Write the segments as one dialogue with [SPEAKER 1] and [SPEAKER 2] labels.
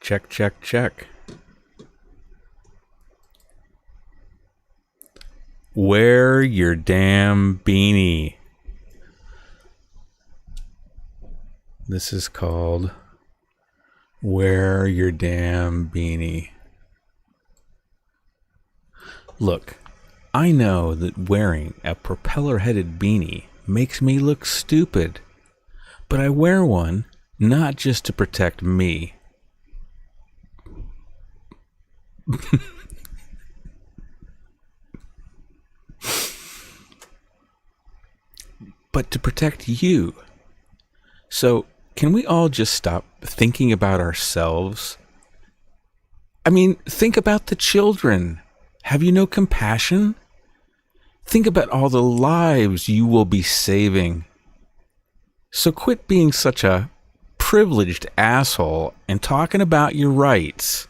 [SPEAKER 1] Check, check, check. Wear your damn beanie. This is called Wear Your Damn Beanie. Look, I know that wearing a propeller-headed beanie makes me look stupid, but I wear one not just to protect me. But to protect you. So, can we all just stop thinking about ourselves? I mean, think about the children. Have you no compassion? Think about all the lives you will be saving. So quit being such a privileged asshole and talking about your rights.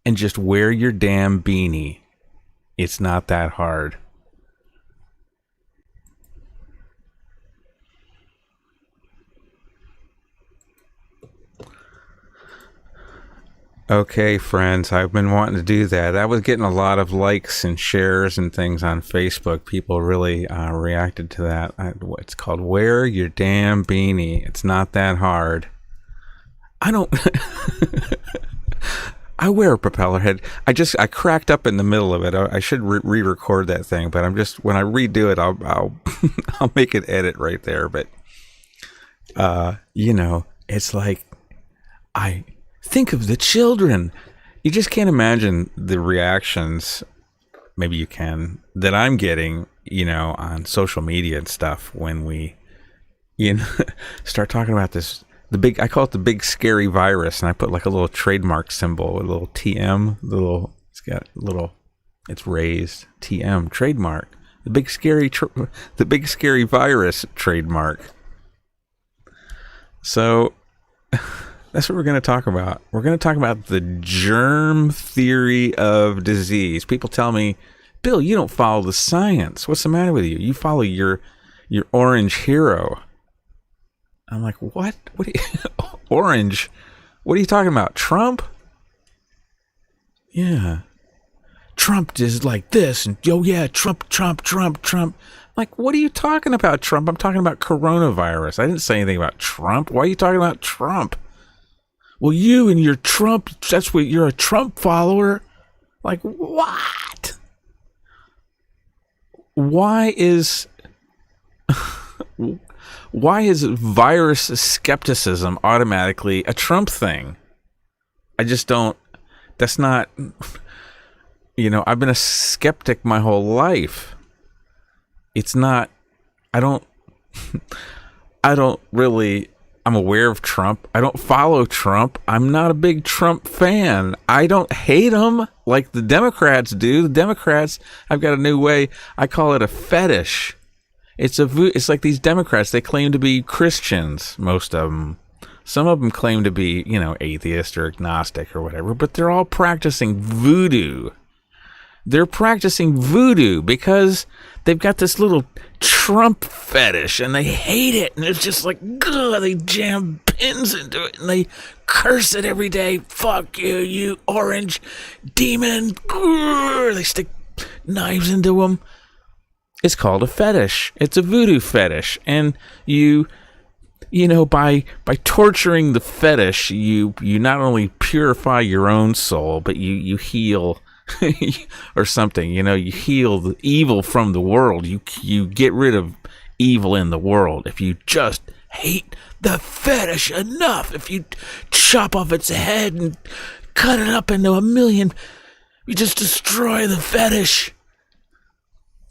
[SPEAKER 1] And just wear your damn beanie. It's not that hard. Okay, friends, I've been wanting to do that. I was getting a lot of likes and shares and things on Facebook. People really reacted to that. It's called Wear Your Damn Beanie. It's not that hard. I don't... I wear a propeller head. I cracked up in the middle of it. I should re-record that thing, but when I redo it, I'll I'll make an edit right there. But it's like I think of the children. You just can't imagine the reactions. Maybe you can, that I'm getting, on social media and stuff when we, start talking about this. I call it the big scary virus, and I put like a little trademark symbol, a little TM, it's raised TM trademark, the big scary virus trademark. So that's what we're going to talk about. We're going to talk about the germ theory of disease. People tell me, Bill, you don't follow the science. What's the matter with you? You follow your orange hero. I'm like, what? What are you, orange? What are you talking about? Trump? Yeah. Trump is like this, and Trump. I'm like, what are you talking about, Trump? I'm talking about coronavirus. I didn't say anything about Trump. Why are you talking about Trump? Well, you and your Trump, that's what, you're a Trump follower? Like, what? Why is virus skepticism automatically a Trump thing? I just don't, that's not, I've been a skeptic my whole life. It's not, I don't really, I'm aware of Trump. I don't follow Trump. I'm not a big Trump fan. I don't hate him like the Democrats do. The Democrats, I've got a new way. I call it a fetish. It's like these Democrats, they claim to be Christians, most of them. Some of them claim to be, atheist or agnostic or whatever, but they're all practicing voodoo. They're practicing voodoo because they've got this little Trump fetish and they hate it. And it's just like, ugh, they jam pins into it and they curse it every day. Fuck you, you orange demon. Grr, they stick knives into them. It's called a fetish. It's a voodoo fetish. And by torturing the fetish, you not only purify your own soul, but you heal or something. You heal the evil from the world. You get rid of evil in the world. If you just hate the fetish enough, if you chop off its head and cut it up into a million, you just destroy the fetish.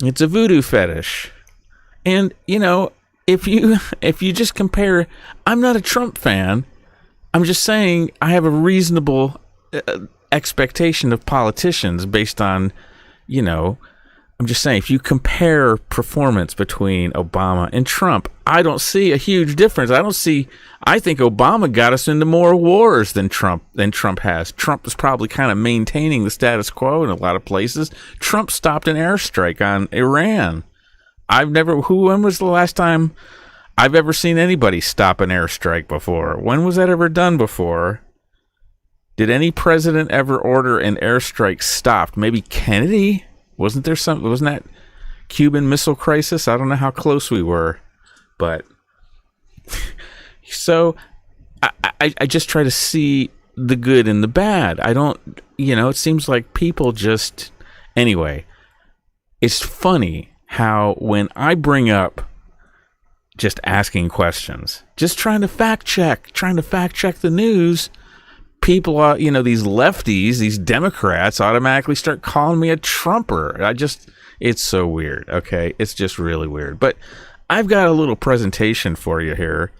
[SPEAKER 1] It's a voodoo fetish. And, if you just compare, I'm not a Trump fan. I'm just saying I have a reasonable expectation of politicians based on, I'm just saying, if you compare performance between Obama and Trump, I don't see a huge difference. I think Obama got us into more wars than Trump has. Trump is probably kind of maintaining the status quo in a lot of places. Trump stopped an airstrike on Iran. When was the last time I've ever seen anybody stop an airstrike before? When was that ever done before? Did any president ever order an airstrike stopped? Maybe Kennedy? Wasn't that Cuban Missile Crisis? I don't know how close we were, but so I just try to see the good and the bad. I don't, it seems like people just, anyway, it's funny how when I bring up just asking questions, just trying to fact check the news, people are, these lefties, these Democrats automatically start calling me a Trumper. It's so weird. Okay. It's just really weird, but I've got a little presentation for you here,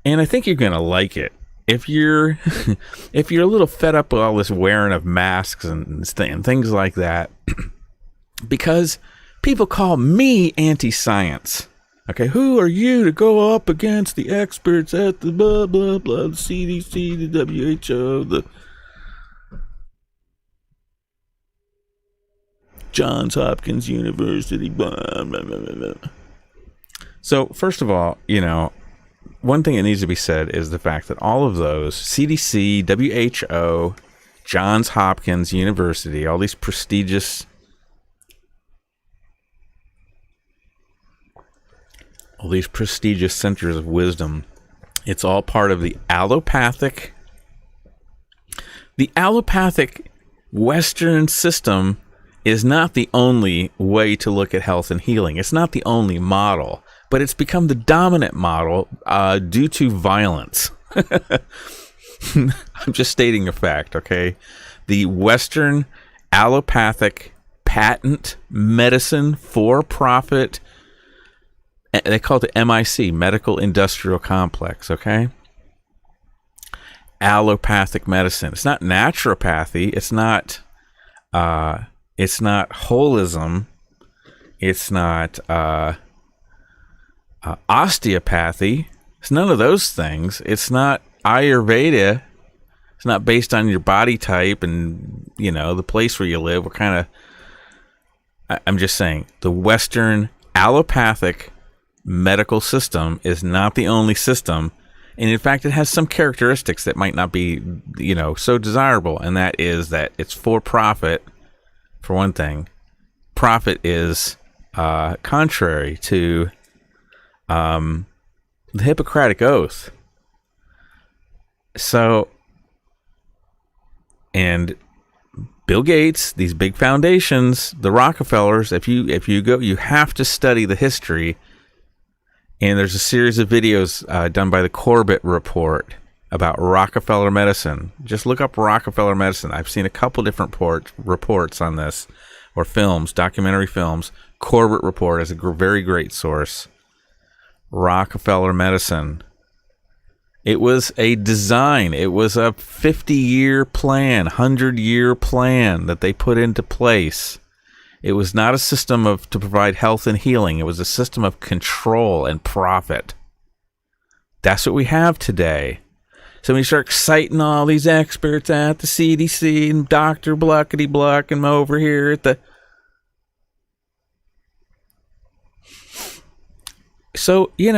[SPEAKER 1] and I think you're going to like it. If you're a little fed up with all this wearing of masks and things like that, because people call me anti-science. Okay, who are you to go up against the experts at the blah, blah, blah, the CDC, the WHO, the Johns Hopkins University, blah, blah, blah, blah. So, first of all, one thing that needs to be said is the fact that all of those, CDC, WHO, Johns Hopkins University, all these prestigious centers of wisdom, it's all part of the allopathic Western system is not the only way to look at health and healing. It's not the only model, but it's become the dominant model due to violence. I'm just stating a fact, okay? The Western allopathic patent medicine for-profit, they call it the MIC, Medical Industrial Complex, okay? Allopathic medicine. It's not naturopathy. It's not holism. It's not osteopathy. It's none of those things. It's not Ayurveda. It's not based on your body type and, the place where you live. I'm just saying, the Western allopathic medical system is not the only system. And in fact, it has some characteristics that might not be, so desirable. And that is that it's for profit, for one thing. Profit is contrary to the Hippocratic Oath. So, and Bill Gates, these big foundations, the Rockefellers, if you go, you have to study the history. And there's a series of videos done by the Corbett Report about Rockefeller medicine. Just look up Rockefeller medicine. I've seen a couple different reports on this, or films, documentary films. Corbett Report is a very great source. Rockefeller medicine. It was a design. It was a 50-year plan, 100-year plan that they put into place. It was not a system to provide health and healing. It was a system of control and profit. That's what we have today. So when you start citing all these experts at the CDC and Dr. Bluckety Bluck and over here at the... So, I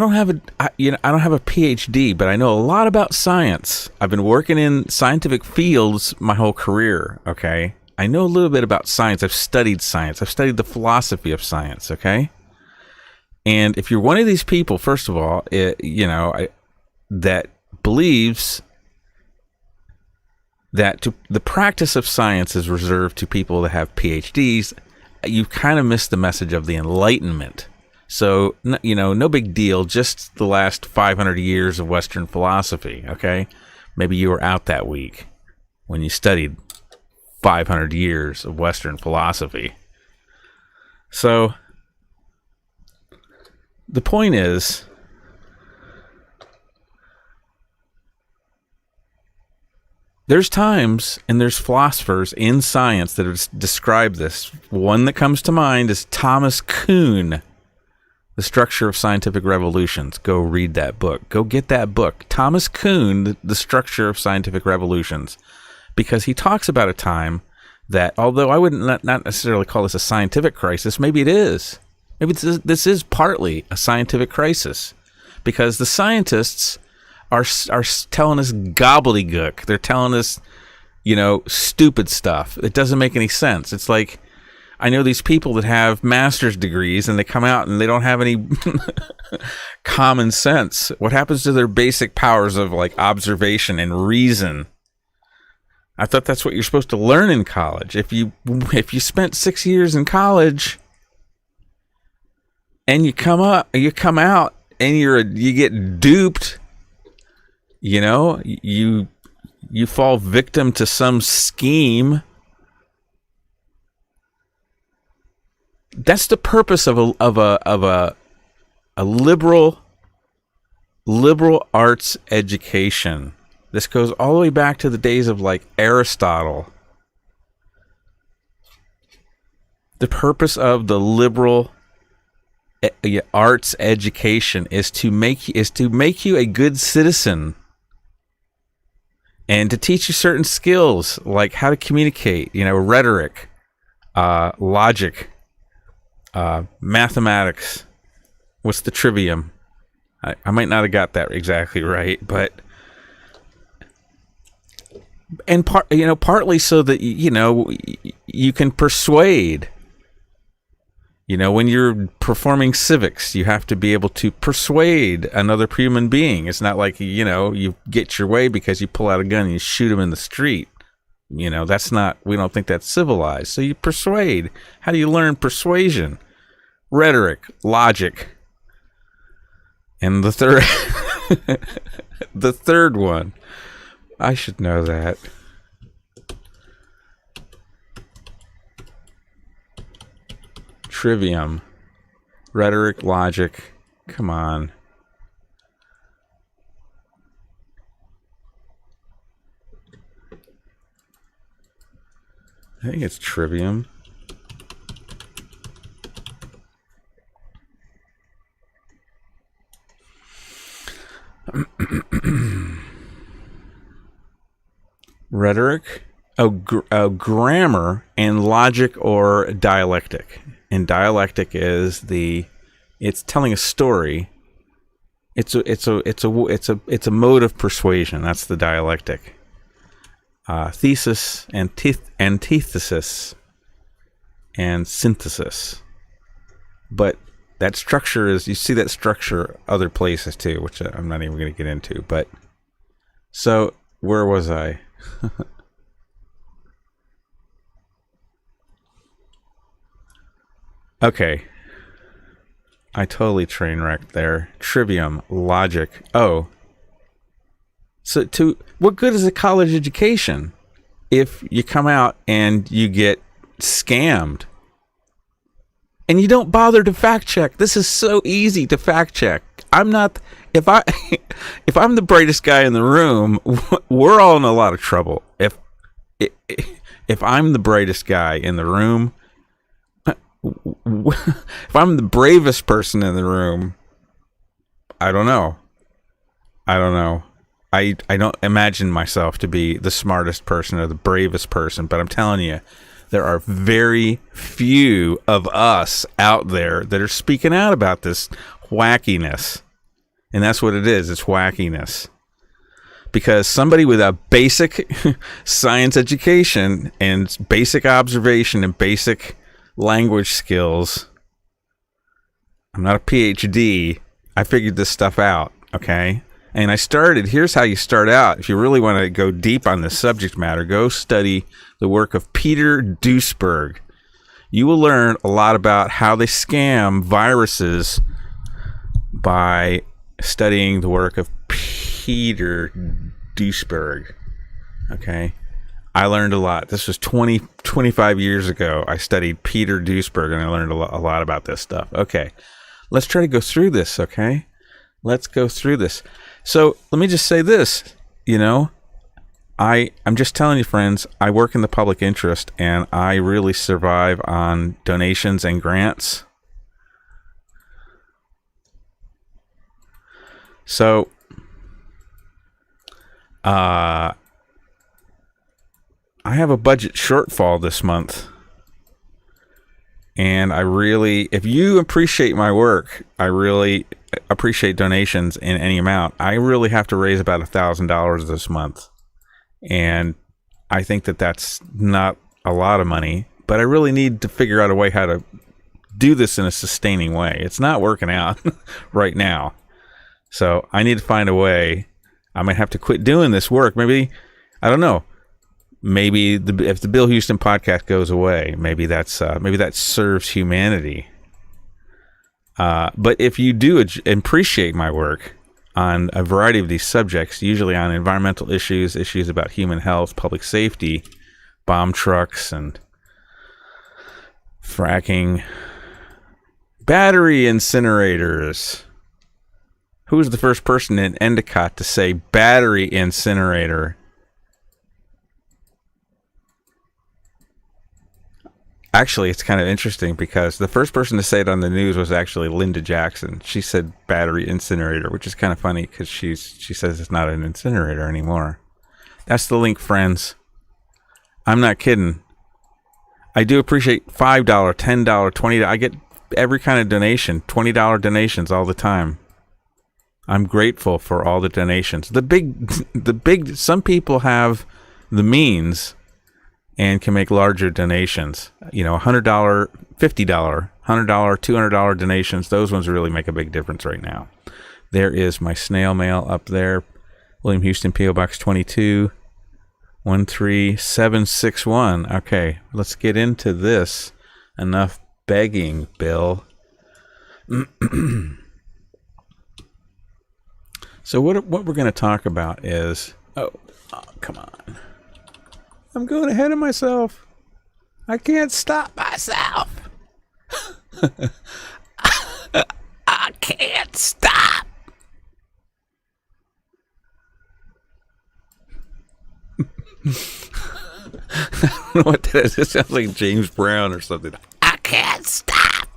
[SPEAKER 1] don't have a PhD, but I know a lot about science. I've been working in scientific fields my whole career, okay? I know a little bit about science. I've studied science. I've studied the philosophy of science, okay? And if you're one of these people, first of all, that believes that the practice of science is reserved to people that have PhDs, you've kind of missed the message of the Enlightenment. So, no big deal, just the last 500 years of Western philosophy, okay? Maybe you were out that week when you studied 500 years of Western philosophy. So, the point is, there's times and there's philosophers in science that describe this. One that comes to mind is Thomas Kuhn, The Structure of Scientific Revolutions. Go read that book. Go get that book. Thomas Kuhn, The Structure of Scientific Revolutions. Because he talks about a time that, although I wouldn't not necessarily call this a scientific crisis, maybe it is. Maybe this is partly a scientific crisis. Because the scientists are telling us gobbledygook. They're telling us, stupid stuff. It doesn't make any sense. It's like, I know these people that have master's degrees and they come out and they don't have any common sense. What happens to their basic powers of like observation and reason? I thought that's what you're supposed to learn in college. If you spent 6 years in college and you come out and you get duped, you fall victim to some scheme. That's the purpose of a liberal arts education. This goes all the way back to the days of like Aristotle. The purpose of the liberal arts education is to make you a good citizen, and to teach you certain skills like how to communicate, rhetoric, logic, mathematics. What's the trivium? I might not have got that exactly right, but partly so that you can persuade. When you're performing civics, you have to be able to persuade another human being. It's not like you get your way because you pull out a gun and you shoot him in the street. That's not. We don't think that's civilized. So you persuade. How do you learn persuasion? Rhetoric, logic, and the third one. I should know that. Trivium. Rhetoric, logic. Come on. I think it's trivium. Rhetoric, grammar, and logic or dialectic. And dialectic is it's telling a story. It's a mode of persuasion. That's the dialectic. Thesis, antithesis, and synthesis. But that structure you see that structure other places too, which I'm not even going to get into. But so where was I? Okay. I totally train wrecked there. Trivium, logic. Oh. So what good is a college education if you come out and you get scammed? And you don't bother to fact check. This is so easy to fact check. If I'm the brightest guy in the room, we're all in a lot of trouble. If I'm the brightest guy in the room, if I'm the bravest person in the room, I don't know. I don't imagine myself to be the smartest person or the bravest person, but I'm telling you, there are very few of us out there that are speaking out about this wackiness. And that's what it is. It's wackiness. Because somebody with a basic science education and basic observation and basic language skills, I'm not a PhD, I figured this stuff out, okay? And here's how you start out. If you really want to go deep on this subject matter, go study the work of Peter Duesberg. You will learn a lot about how they scam viruses by studying the work of Peter Duesberg. Okay? I learned a lot. This was 25 years ago. I studied Peter Duesberg, and I learned a lot about this stuff. Okay. Let's try to go through this, okay? Let's go through this. So let me just say this, I'm just telling you, friends, I work in the public interest, and I really survive on donations and grants. So, I have a budget shortfall this month. And if you appreciate my work, I really appreciate donations in any amount. I really have to raise about $1,000 this month. And I think that that's not a lot of money, but I really need to figure out a way how to do this in a sustaining way. It's not working out right now. So I need to find a way. I might have to quit doing this work. Maybe, I don't know. Maybe if the Bill Huston podcast goes away, maybe that serves humanity. But if you do appreciate my work on a variety of these subjects, usually on environmental issues about human health, public safety, bomb trucks, and fracking, battery incinerators. Who was the first person in Endicott to say battery incinerator? Actually, it's kind of interesting because the first person to say it on the news was actually Linda Jackson. She said battery incinerator, which is kind of funny because she says it's not an incinerator anymore. That's the link, friends. I'm not kidding. I do appreciate $5, $10, $20. I get every kind of donation, $20 donations all the time. I'm grateful for all the donations. The big, some people have the means and can make larger donations. You know, $100, $50, $100, $200 donations. Those ones really make a big difference right now. There is my snail mail up there. William Huston, P.O. Box 22, 13761. Okay, let's get into this. Enough begging, Bill. So what we're going to talk about is... Oh, come on. I'm going ahead of myself. I can't stop myself. I can't stop. I don't know what that is. It sounds like James Brown or something. I can't stop.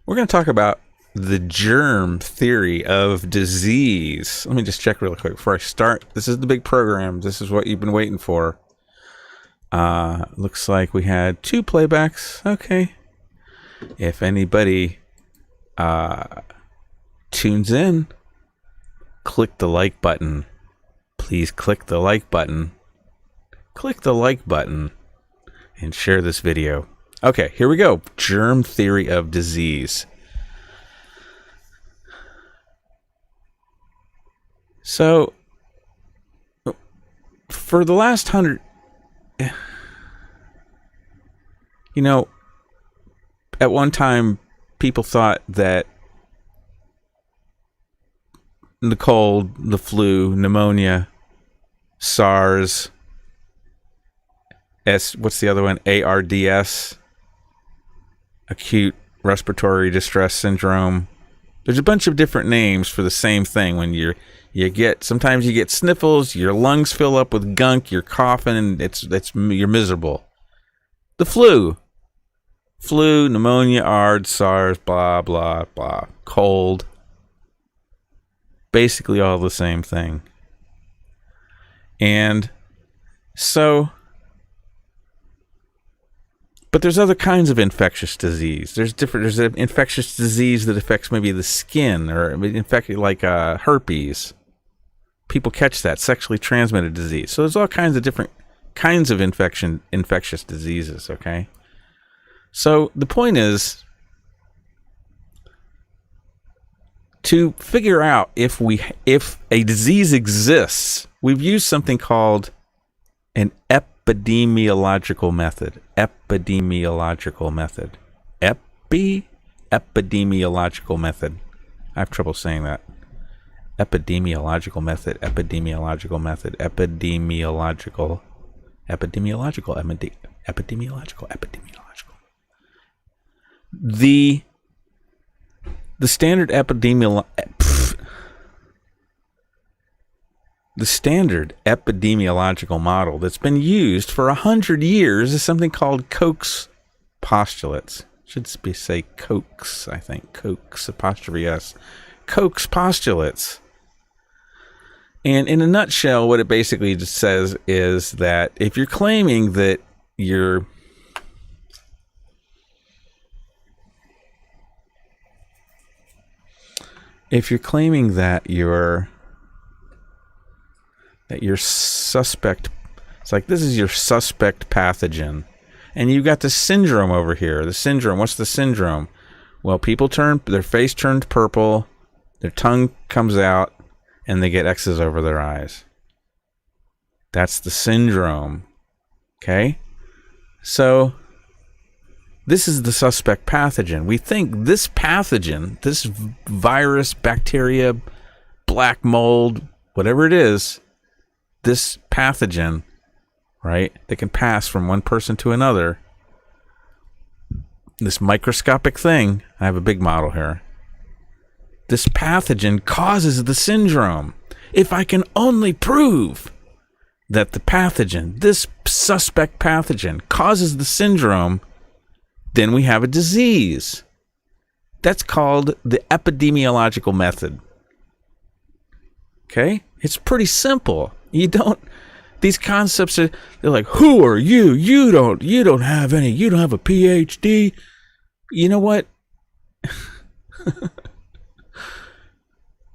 [SPEAKER 1] We're going to talk about the germ theory of disease. Let me just check really quick before I start. This is the big program. This is what you've been waiting for. Looks like we had 2 playbacks. Okay. If anybody tunes in, click the like button. Please click the like button. Click the like button and share this video. Okay, here we go. Germ theory of disease. So, for the last 100, you know, at one time, people thought that the cold, the flu, pneumonia, SARS, what's the other one? ARDS, acute respiratory distress syndrome. There's a bunch of different names for the same thing. When sometimes you get sniffles, your lungs fill up with gunk, you're coughing, and you're miserable. The flu, pneumonia, ARDS, SARS, blah blah blah, cold. Basically all the same thing. And so, but there's other kinds of infectious disease. There's an infectious disease that affects maybe the skin, or like herpes. People catch that, sexually transmitted disease. So there's all kinds of different kinds of infectious diseases, okay? So the point is to figure out if a disease exists. We've used something called an epidemiological method. Epidemiological method. Epidemiological method. I have trouble saying that. Epidemiological method. Epidemiological method. Epidemiological. The standard epidemiological model that's been used for 100 years is something called Koch's postulates. Should say Koch's, I think. Koch's, apostrophe S. Koch's postulates. And in a nutshell, what it basically just says is that if you're claiming that you're if you're claiming that you're suspect, it's like this is your suspect pathogen, and you've got the syndrome over here. The syndrome. What's the syndrome? Well, their face turns purple, their tongue comes out, and they get X's over their eyes. That's the syndrome. Okay? So, this is the suspect pathogen. We think this pathogen, this virus, bacteria, black mold, whatever it is, this pathogen, right, that can pass from one person to another, this microscopic thing, I have a big model here, this pathogen causes the syndrome. If I can only prove that the pathogen, this suspect pathogen, causes the syndrome, then we have a disease. That's called the epidemiological method. Okay? It's pretty simple. These concepts they're like, who are you? You don't have a PhD. You know what?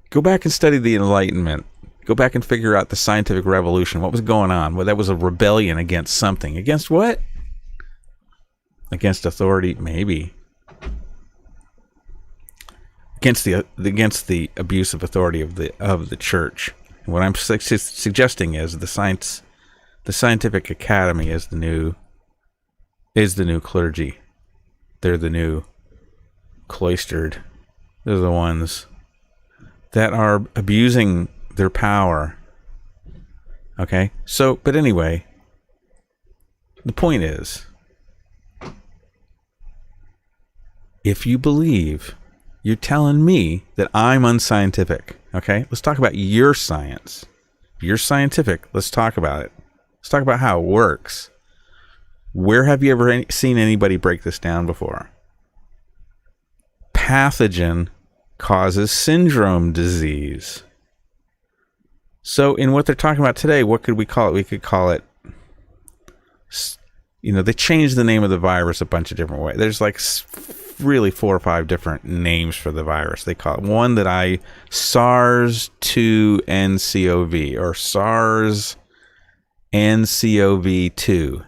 [SPEAKER 1] Go back and study the Enlightenment. Go back and figure out the scientific revolution. What was going on? Well, that was a rebellion against something. Against what? Against authority, maybe. Against the abuse of authority of the church. And what I'm suggesting is the scientific academy is the new clergy. They're the new cloistered. They're the ones that are abusing their power. Okay? So, but anyway, the point is, if you believe, you're telling me that I'm unscientific. Okay? Let's talk about your science. If you're scientific, let's talk about it. Let's talk about how it works. Where have you ever seen anybody break this down before? Pathogen causes syndrome disease. So in what they're talking about today, what could we call it? We could call it, they changed the name of the virus a bunch of different ways. There's like really 4 or 5 different names for the virus. They call it one that SARS-2-NCoV or SARS-NCoV-2.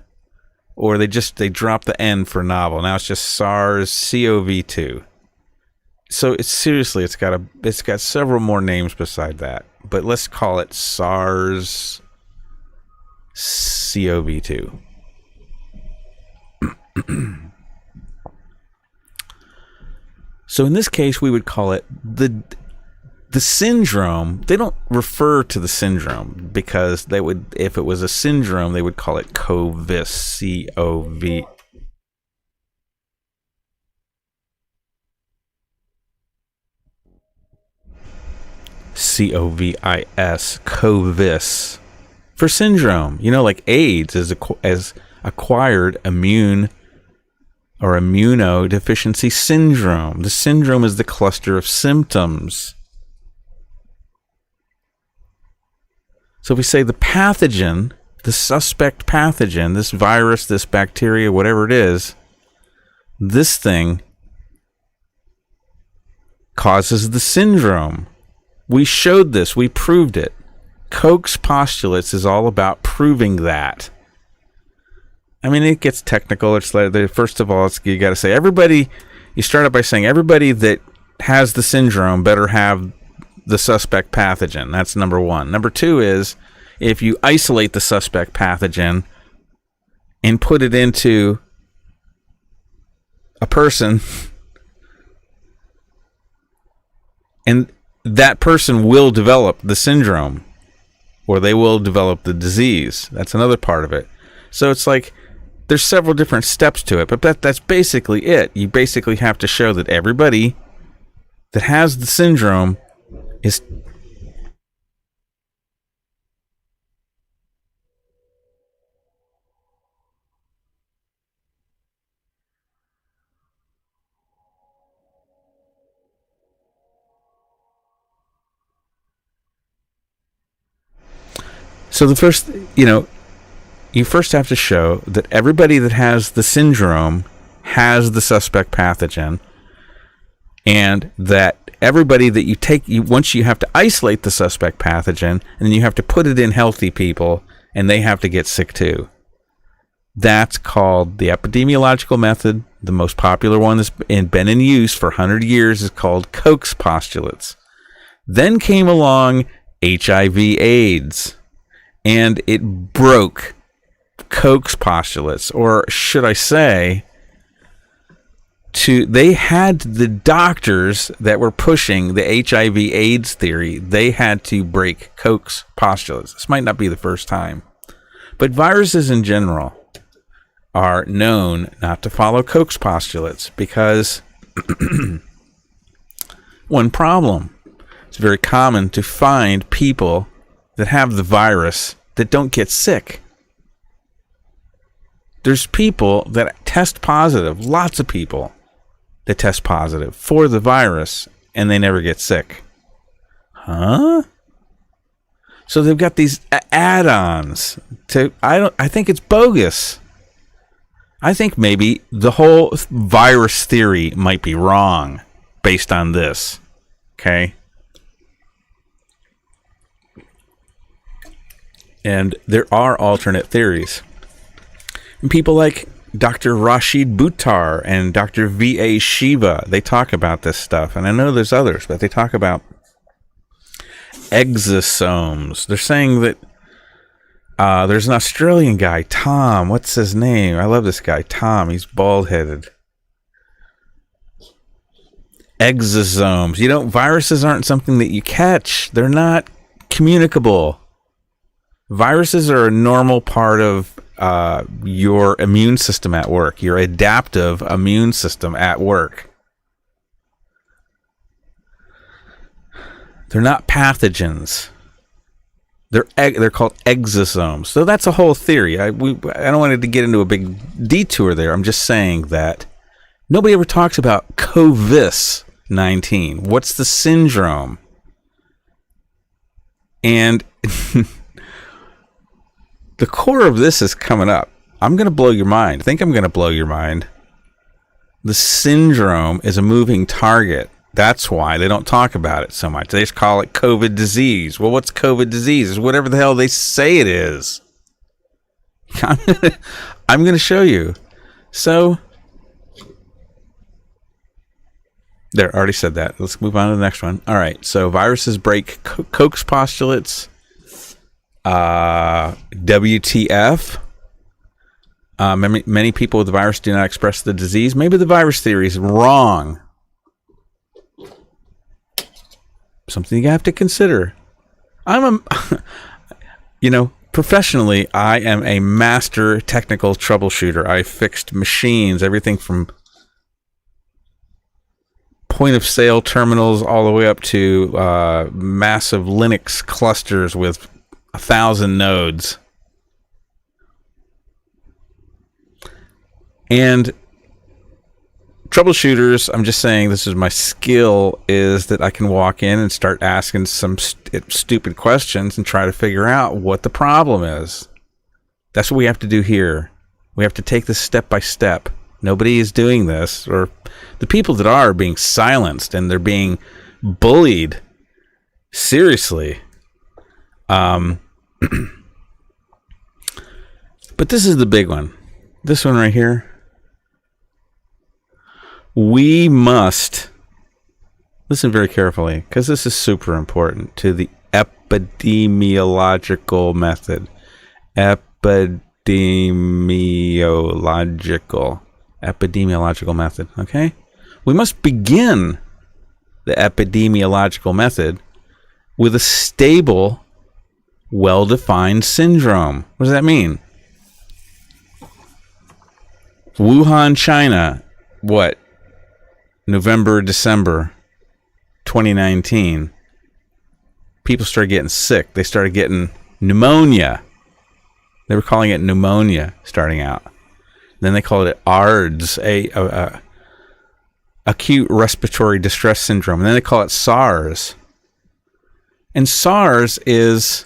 [SPEAKER 1] Or they dropped the N for novel. Now it's just SARS-CoV-2. So it's got several more names beside that. But let's call it SARS-CoV-2. So in this case, we would call it the syndrome. They don't refer to the syndrome because they would, if it was a syndrome, they would call it COVIS, C-O-V. C-O-V-I-S, COVIS, for syndrome. Like AIDS is as acquired immune or immunodeficiency syndrome. The syndrome is the cluster of symptoms. So if we say the pathogen, the suspect pathogen, this virus, this bacteria, whatever it is, this thing causes the syndrome. We showed this. We proved it. Koch's postulates is all about proving that. I mean, it gets technical. It's like, first of all, you got to say everybody. You start out by saying everybody that has the syndrome better have the suspect pathogen. That's number one. Number two is if you isolate the suspect pathogen and put it into a person, and that person will develop the syndrome or they will develop the disease. That's another part of it. So it's like there's several different steps to it, but that's basically it. You basically have to show that everybody that has the syndrome is so the first, you first have to show that everybody that has the syndrome has the suspect pathogen, and that everybody that you take, once you have to isolate the suspect pathogen, and then you have to put it in healthy people, and they have to get sick too. That's called the epidemiological method. The most popular one that's been in use for 100 years is called Koch's postulates. Then came along HIV/AIDS, and it broke Koch's postulates, or should I say, they had the doctors that were pushing the HIV/AIDS theory, they had to break Koch's postulates. This might not be the first time, but viruses in general are known not to follow Koch's postulates because one problem. It's very common to find people that have the virus that don't get sick. There's people that test positive, lots of people that test positive for the virus, and they never get sick. Huh? So they've got these add-ons to, I think it's bogus. I think maybe the whole virus theory might be wrong based on this. Okay? And there are alternate theories. And people like Dr. Rashid Buttar and Dr. V.A. Shiva, they talk about this stuff. And I know there's others, but they talk about exosomes. They're saying that there's an Australian guy, Tom. What's his name? I love this guy, Tom. He's bald-headed. Exosomes. You know, viruses aren't something that you catch. They're not communicable. Viruses are a normal part of your immune system at work, your adaptive immune system at work. They're not pathogens. They're called exosomes. So that's a whole theory. I don't want to get into a big detour there. I'm just saying that nobody ever talks about COVID-19. What's the syndrome? And the core of this is coming up. I'm going to blow your mind. I think I'm going to blow your mind. The syndrome is a moving target. That's why they don't talk about it so much. They just call it COVID disease. Well, what's COVID disease? It's whatever the hell they say it is. I'm going to show you. So, there, already said that. Let's move on to the next one. All right, so viruses break Koch's postulates. WTF. Many people with the virus do not express the disease. Maybe the virus theory is wrong. Something you have to consider. Professionally, I am a master technical troubleshooter. I fixed machines, everything from point of sale terminals all the way up to massive Linux clusters with 1,000 nodes. And troubleshooters, I'm just saying, this is my skill, is that I can walk in and start asking some stupid questions and try to figure out what the problem is. That's what we have to do here. We have to take this step by step. Nobody is doing this, or the people that are being silenced and they're being bullied. Seriously. But this is the big one. This one right here. We must listen very carefully, because this is super important, to the epidemiological method. Epidemiological method, okay? We must begin the epidemiological method with a stable, well-defined syndrome. What does that mean? Wuhan, China, what? November, December 2019. People started getting sick. They started getting pneumonia. They were calling it pneumonia starting out. Then they called it ARDS, acute respiratory distress syndrome. And then they call it SARS. And SARS is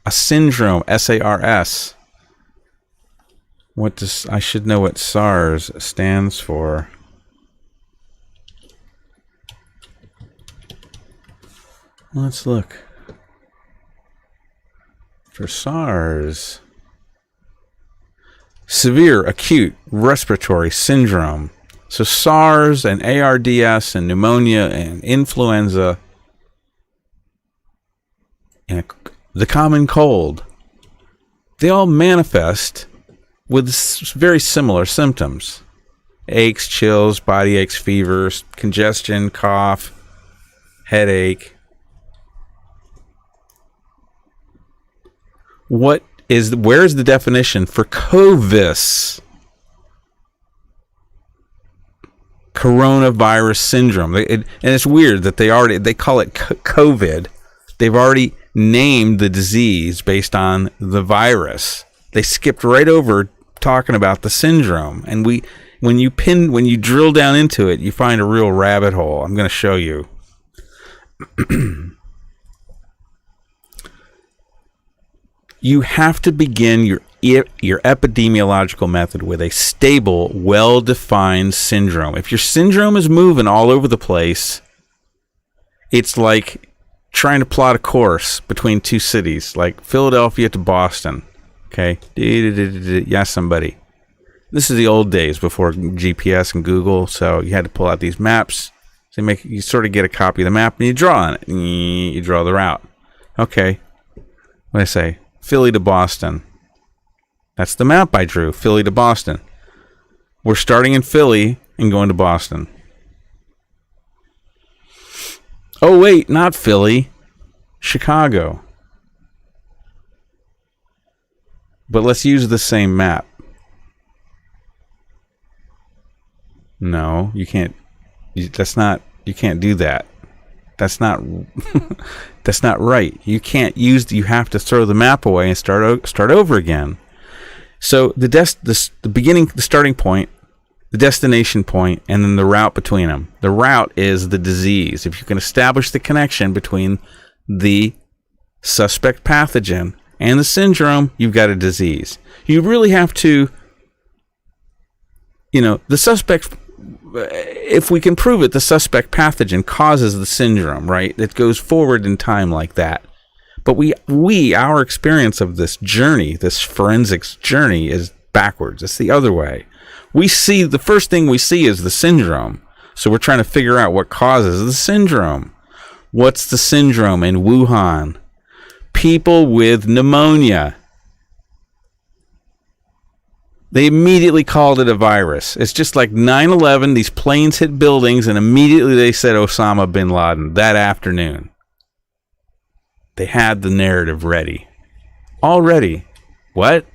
[SPEAKER 1] a syndrome, SARS. I should know what SARS stands for. Let's look for SARS. Severe acute respiratory syndrome. So SARS and ARDS and pneumonia and influenza and the common cold, they all manifest with very similar symptoms. Aches, chills, body aches, fevers, congestion, cough, headache. Where's the definition for COVIS? Coronavirus syndrome. And it's weird that they call it COVID. They've already named the disease based on the virus. They skipped right over talking about the syndrome. And when you drill down into it, you find a real rabbit hole. I'm going to show you. You have to begin your epidemiological method with a stable, well-defined syndrome. If your syndrome is moving all over the place, it's like trying to plot a course between two cities, like Philadelphia to Boston. Okay? Yeah, somebody. This is the old days before GPS and Google, so you had to pull out these maps. So you sort of get a copy of the map and you draw on it. You draw the route. Okay. What did I say? Philly to Boston. That's the map I drew. Philly to Boston. We're starting in Philly and going to Boston. Oh, wait, not Philly. Chicago. But let's use the same map. No, you can't. You can't do that. That's not that's not right. You have to throw the map away and start over again. So the starting point, the destination point, and then the route between them. The route is the disease. If you can establish the connection between the suspect pathogen and the syndrome, you've got a disease. You really have to, the suspect, if we can prove it, the suspect pathogen causes the syndrome, right? It goes forward in time like that. But our experience of this journey, this forensics journey, is backwards. It's the other way. The first thing we see is the syndrome. So we're trying to figure out what causes the syndrome. What's the syndrome in Wuhan? People with pneumonia. They immediately called it a virus. It's just like 9/11, these planes hit buildings, and immediately they said Osama bin Laden that afternoon. They had the narrative ready. Already. What?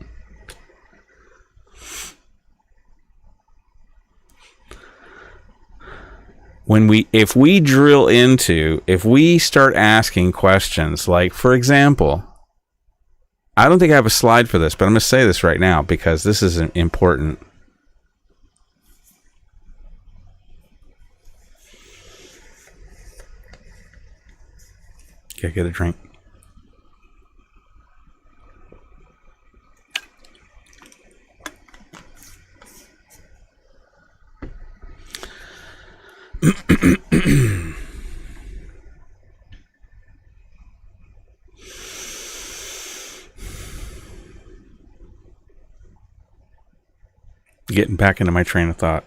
[SPEAKER 1] If we start asking questions, like, for example, I don't think I have a slide for this, but I'm going to say this right now because this is important. Okay, get a drink. Getting back into my train of thought.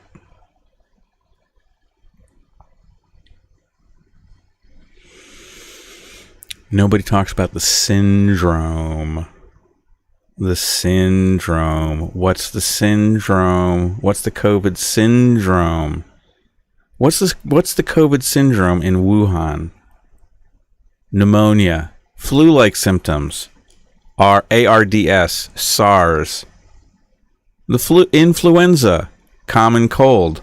[SPEAKER 1] Nobody talks about the syndrome. The syndrome. What's the syndrome? What's the COVID syndrome? What's the COVID syndrome in Wuhan? Pneumonia, flu-like symptoms, ARDS, SARS, the influenza, common cold.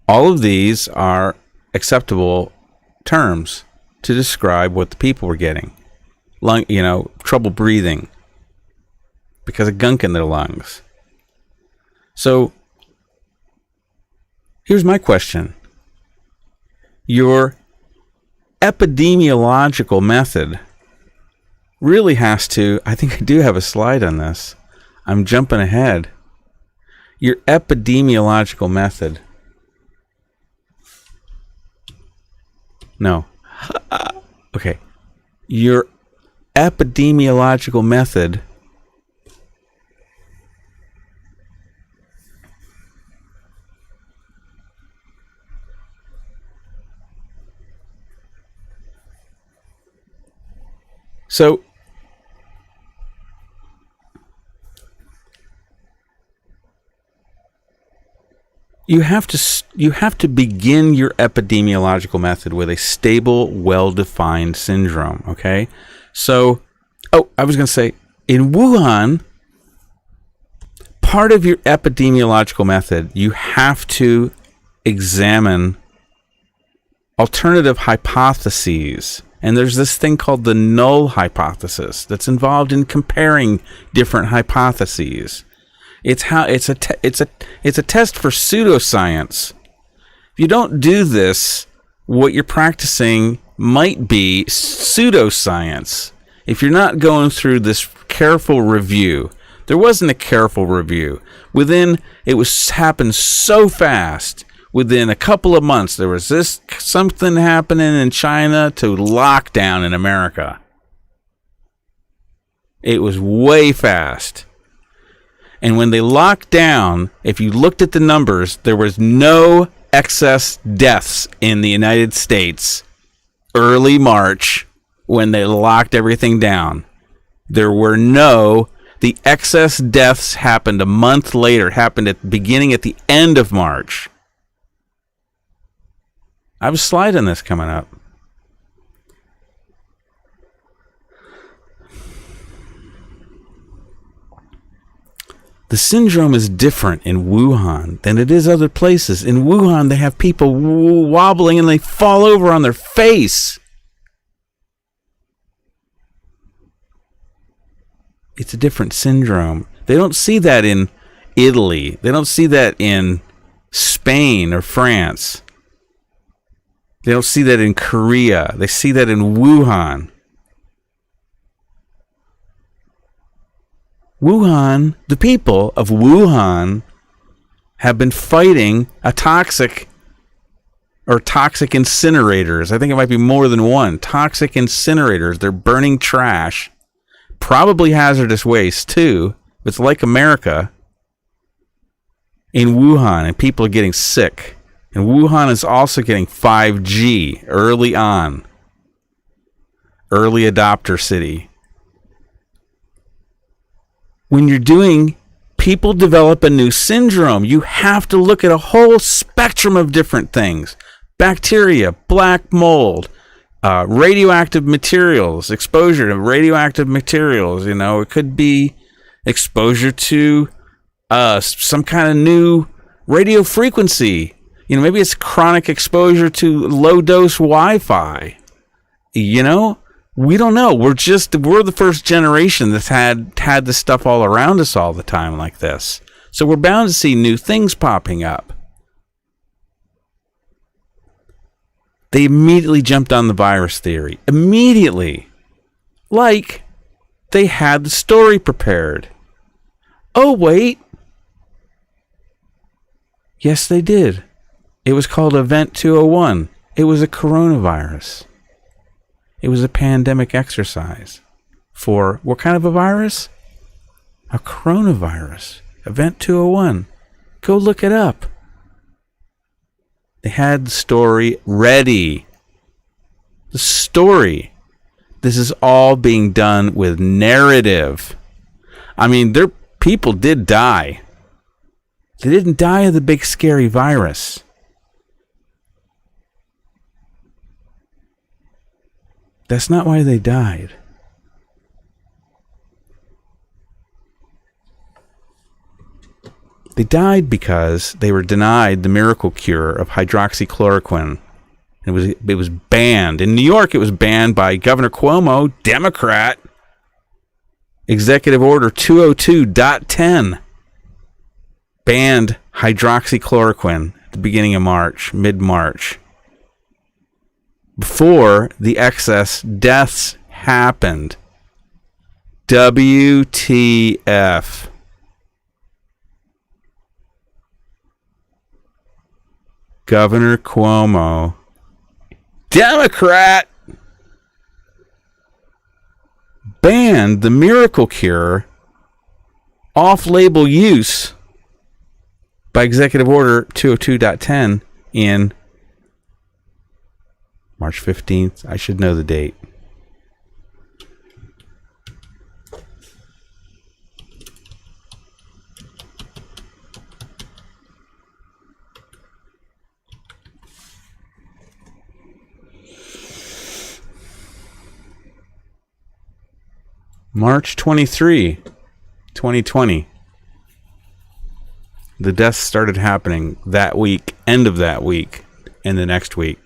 [SPEAKER 1] All of these are acceptable terms to describe what the people were getting. Trouble breathing because of gunk in their lungs. So here's my question. Your epidemiological method really has to, I think I do have a slide on this. I'm jumping ahead. Your epidemiological method. No. Okay. Your epidemiological method so you have to begin your epidemiological method with a stable, well-defined syndrome, okay? So, I was going to say, in Wuhan, part of your epidemiological method, you have to examine alternative hypotheses. And there's this thing called the null hypothesis that's involved in comparing different hypotheses. It's a test for pseudoscience. If you don't do this, what you're practicing might be pseudoscience. If you're not going through this careful review, there wasn't a careful review. It was happened so fast. Within a couple of months, there was something happening in China to lockdown in America. It was way fast. And when they locked down, if you looked at the numbers, there was no excess deaths in the United States early March when they locked everything down. The excess deaths happened a month later, happened at the end of March. I have a slide on this coming up. The syndrome is different in Wuhan than it is other places. In Wuhan, they have people wobbling and they fall over on their face. It's a different syndrome. They don't see that in Italy. They don't see that in Spain or France. They don't see that in Korea. They see that in Wuhan. Wuhan, the people of Wuhan have been fighting toxic incinerators. I think it might be more than one. Toxic incinerators. They're burning trash. Probably hazardous waste, too. It's like America in Wuhan, and people are getting sick. And Wuhan is also getting 5G early on. Early adopter city. When you're doing, people develop a new syndrome. You have to look at a whole spectrum of different things. Bacteria, black mold, radioactive materials, exposure to radioactive materials. It could be exposure to some kind of new radio frequency. Maybe it's chronic exposure to low-dose Wi-Fi. We don't know. We're the first generation that's had this stuff all around us all the time like this. So we're bound to see new things popping up. They immediately jumped on the virus theory. Immediately. Like they had the story prepared. Oh, wait. Yes, they did. It was called Event 201. It was a coronavirus. It was a pandemic exercise for what kind of a virus? A coronavirus. Event 201. Go look it up. They had the story ready. The story. This is all being done with narrative. Their people did die. They didn't die of the big scary virus. That's not why they died. They died because they were denied the miracle cure of hydroxychloroquine. It was banned. In New York, it was banned by Governor Cuomo, Democrat. Executive Order 202.10 banned hydroxychloroquine at the beginning of March, mid-March. Before the excess deaths happened. WTF. Governor Cuomo, Democrat, banned the miracle cure off-label use by Executive Order 202.10 in March 15th. I should know the date. March 23, 2020. The deaths started happening that week, end of that week, and the next week.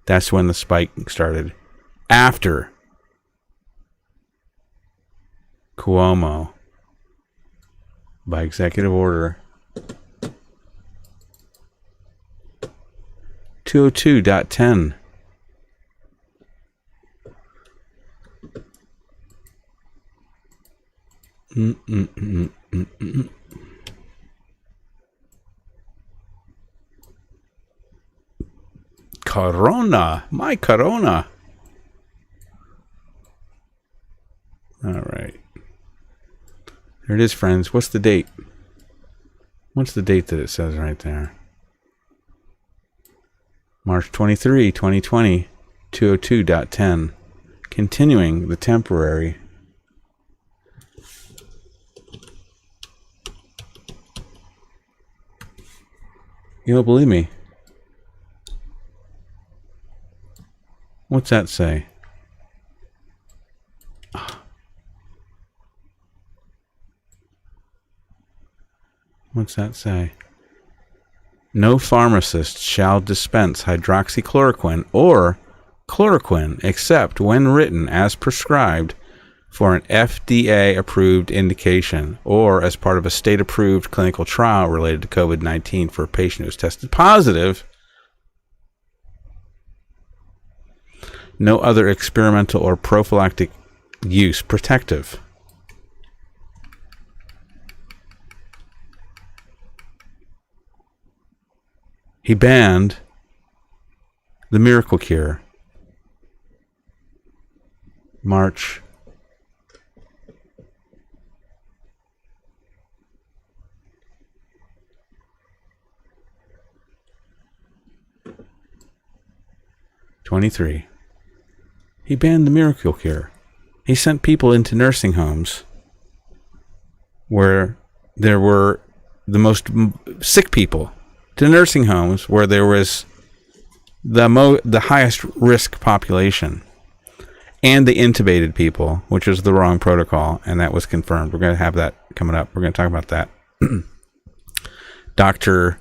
[SPEAKER 1] That's when the spike started. After Cuomo, by Executive Order 202.10. Corona. My Corona. All right. There it is, friends. What's the date? What's the date that it says right there? March 23, 2020, 202.10. Continuing the temporary. You don't believe me? What's that say? What's that say? No pharmacist shall dispense hydroxychloroquine or chloroquine except when written as prescribed for an FDA-approved indication or as part of a state-approved clinical trial related to COVID-19 for a patient who has tested positive. No other experimental or prophylactic use protective. He banned the miracle cure. March 23. He banned the miracle cure. He sent people into nursing homes where there were the most sick people, to nursing homes where there was the highest risk population, and the intubated people, which was the wrong protocol, and that was confirmed. We're going to have that coming up. We're going to talk about that. Dr.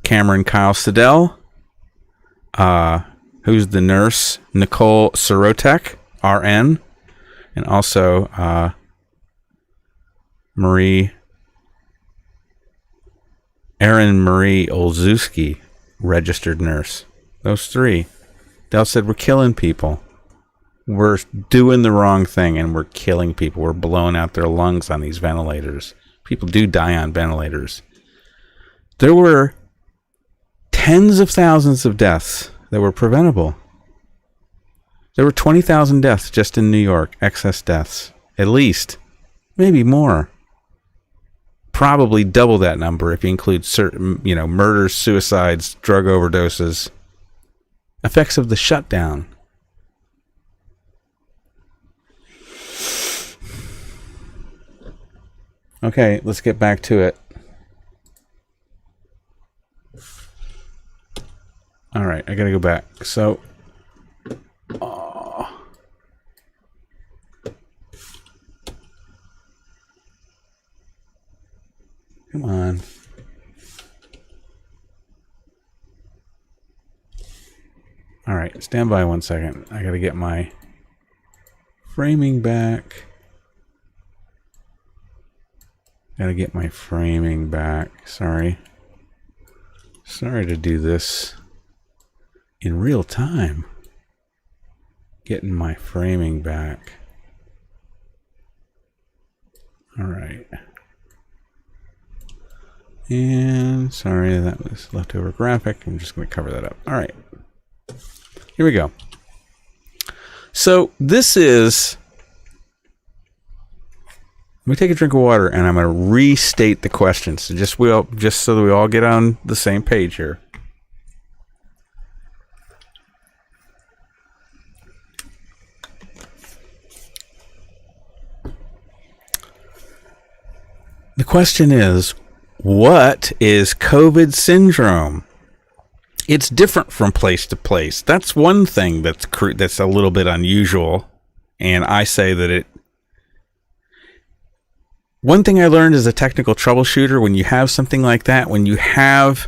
[SPEAKER 1] Cameron Kyle Siddell, who's the nurse, Nicole Sorotek, RN, and also Erin Marie Olszewski, registered nurse. Those three. They all said, we're killing people. We're doing the wrong thing, and we're killing people. We're blowing out their lungs on these ventilators. People do die on ventilators. There were tens of thousands of deaths that were preventable. There were 20,000 deaths just in New York, excess deaths. At least. Maybe more. Probably double that number if you include certain, murders, suicides, drug overdoses. Effects of the shutdown. Okay, let's get back to it. All right, I gotta go back. So, come on. All right, stand by 1 second. I gotta get my framing back. Gotta get my framing back. Sorry to do this in real time. Getting my framing back. All right. And sorry, that was leftover graphic. I'm just going to cover that up. All right. Here we go. So this is Let me take a drink of water, and I'm going to restate the questions, just so that we all get on the same page here. The question is, what is COVID syndrome? It's different from place to place. That's one thing that's a little bit unusual, and I say that one thing I learned as a technical troubleshooter, when you have something like that, when you have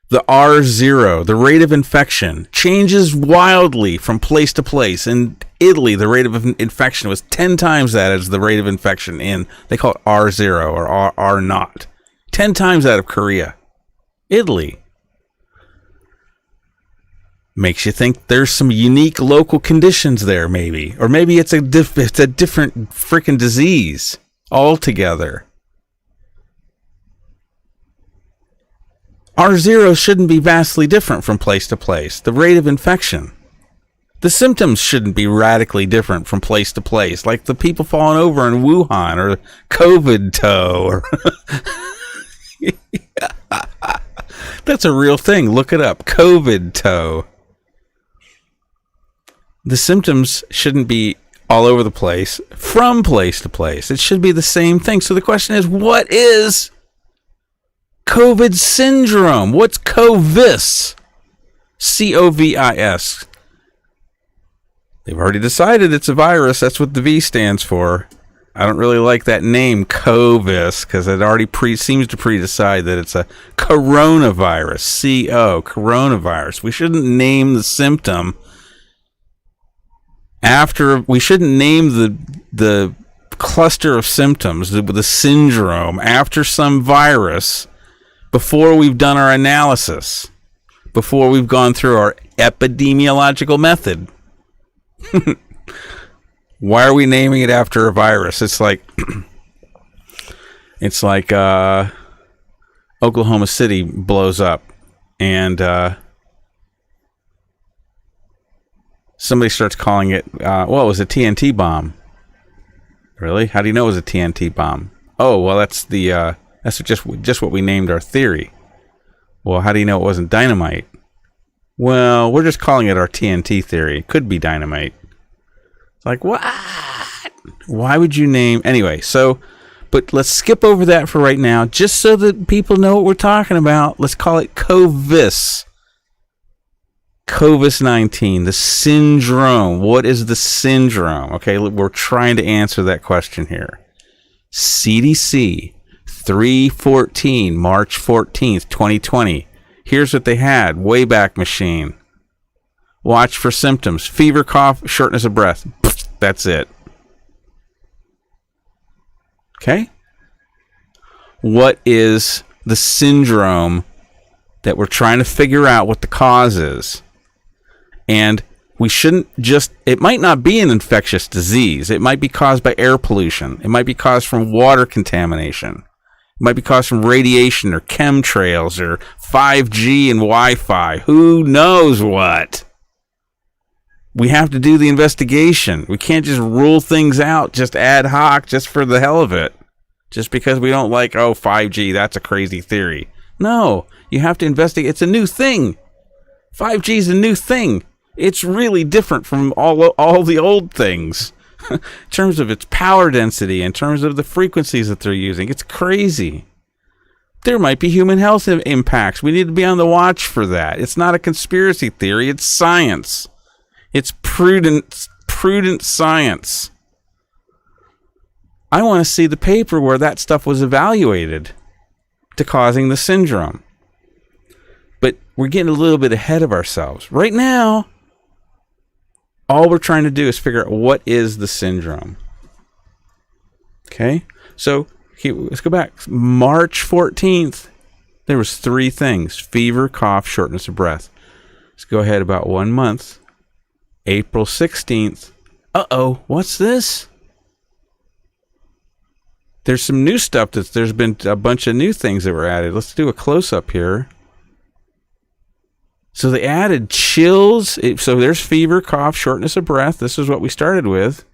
[SPEAKER 1] the R0, the rate of infection, changes wildly from place to place. In Italy, the rate of infection was 10 times that as the rate of infection they call it R0 or R0. 10 times that of Korea. Italy. Makes you think there's some unique local conditions there, maybe. Or maybe it's a different freaking disease altogether. R0 shouldn't be vastly different from place to place. The rate of infection. The symptoms shouldn't be radically different from place to place, like the people falling over in Wuhan or COVID toe. Or that's a real thing. Look it up. COVID toe. The symptoms shouldn't be all over the place from place to place. It should be the same thing. So the question is, what is COVID syndrome? What's COVIS? COVIS. They've already decided it's a virus. That's what the V stands for. I don't really like that name, COVIS, because it already seems to pre-decide that it's a coronavirus. Coronavirus. We shouldn't name the symptom we shouldn't name the cluster of symptoms, the syndrome, after some virus before we've done our analysis, before we've gone through our epidemiological method. Why are we naming it after a virus? It's like Oklahoma City blows up and somebody starts calling it, it was a TNT bomb. Really? How do you know it was a TNT bomb? Oh, well, that's just what we named our theory. Well, how do you know it wasn't dynamite? Well, we're just calling it our TNT theory. It could be dynamite. It's like, what? Why would you name... Anyway, but let's skip over that for right now, just so that people know what we're talking about. Let's call it COVIS. COVID-19, the syndrome. What is the syndrome? Okay, we're trying to answer that question here. CDC, 3/14, March 14th, 2020. Here's what they had. Wayback Machine. Watch for symptoms. Fever, cough, shortness of breath. That's it. Okay? What is the syndrome that we're trying to figure out what the cause is? And we shouldn't it might not be an infectious disease. It might be caused by air pollution. It might be caused from water contamination. It might be caused from radiation or chemtrails or 5G and Wi-Fi. Who knows what? We have to do the investigation. We can't just rule things out just ad hoc, just for the hell of it. Just because we don't like, 5G, that's a crazy theory. No, you have to investigate. It's a new thing. 5G is a new thing. It's really different from all the old things in terms of its power density, in terms of the frequencies that they're using. It's crazy. There might be human health impacts. We need to be on the watch for that. It's not a conspiracy theory. It's science. It's prudent science. I want to see the paper where that stuff was evaluated to causing the syndrome. But we're getting a little bit ahead of ourselves. Right now, all we're trying to do is figure out what is the syndrome. Okay? So, let's go back. March 14th, there was 3 things. Fever, cough, shortness of breath. Let's go ahead about 1 month. April 16th. What's this? There's some new stuff there's been a bunch of new things that were added. Let's do a close-up here. So they added chills. So there's fever, cough, shortness of breath. This is what we started with.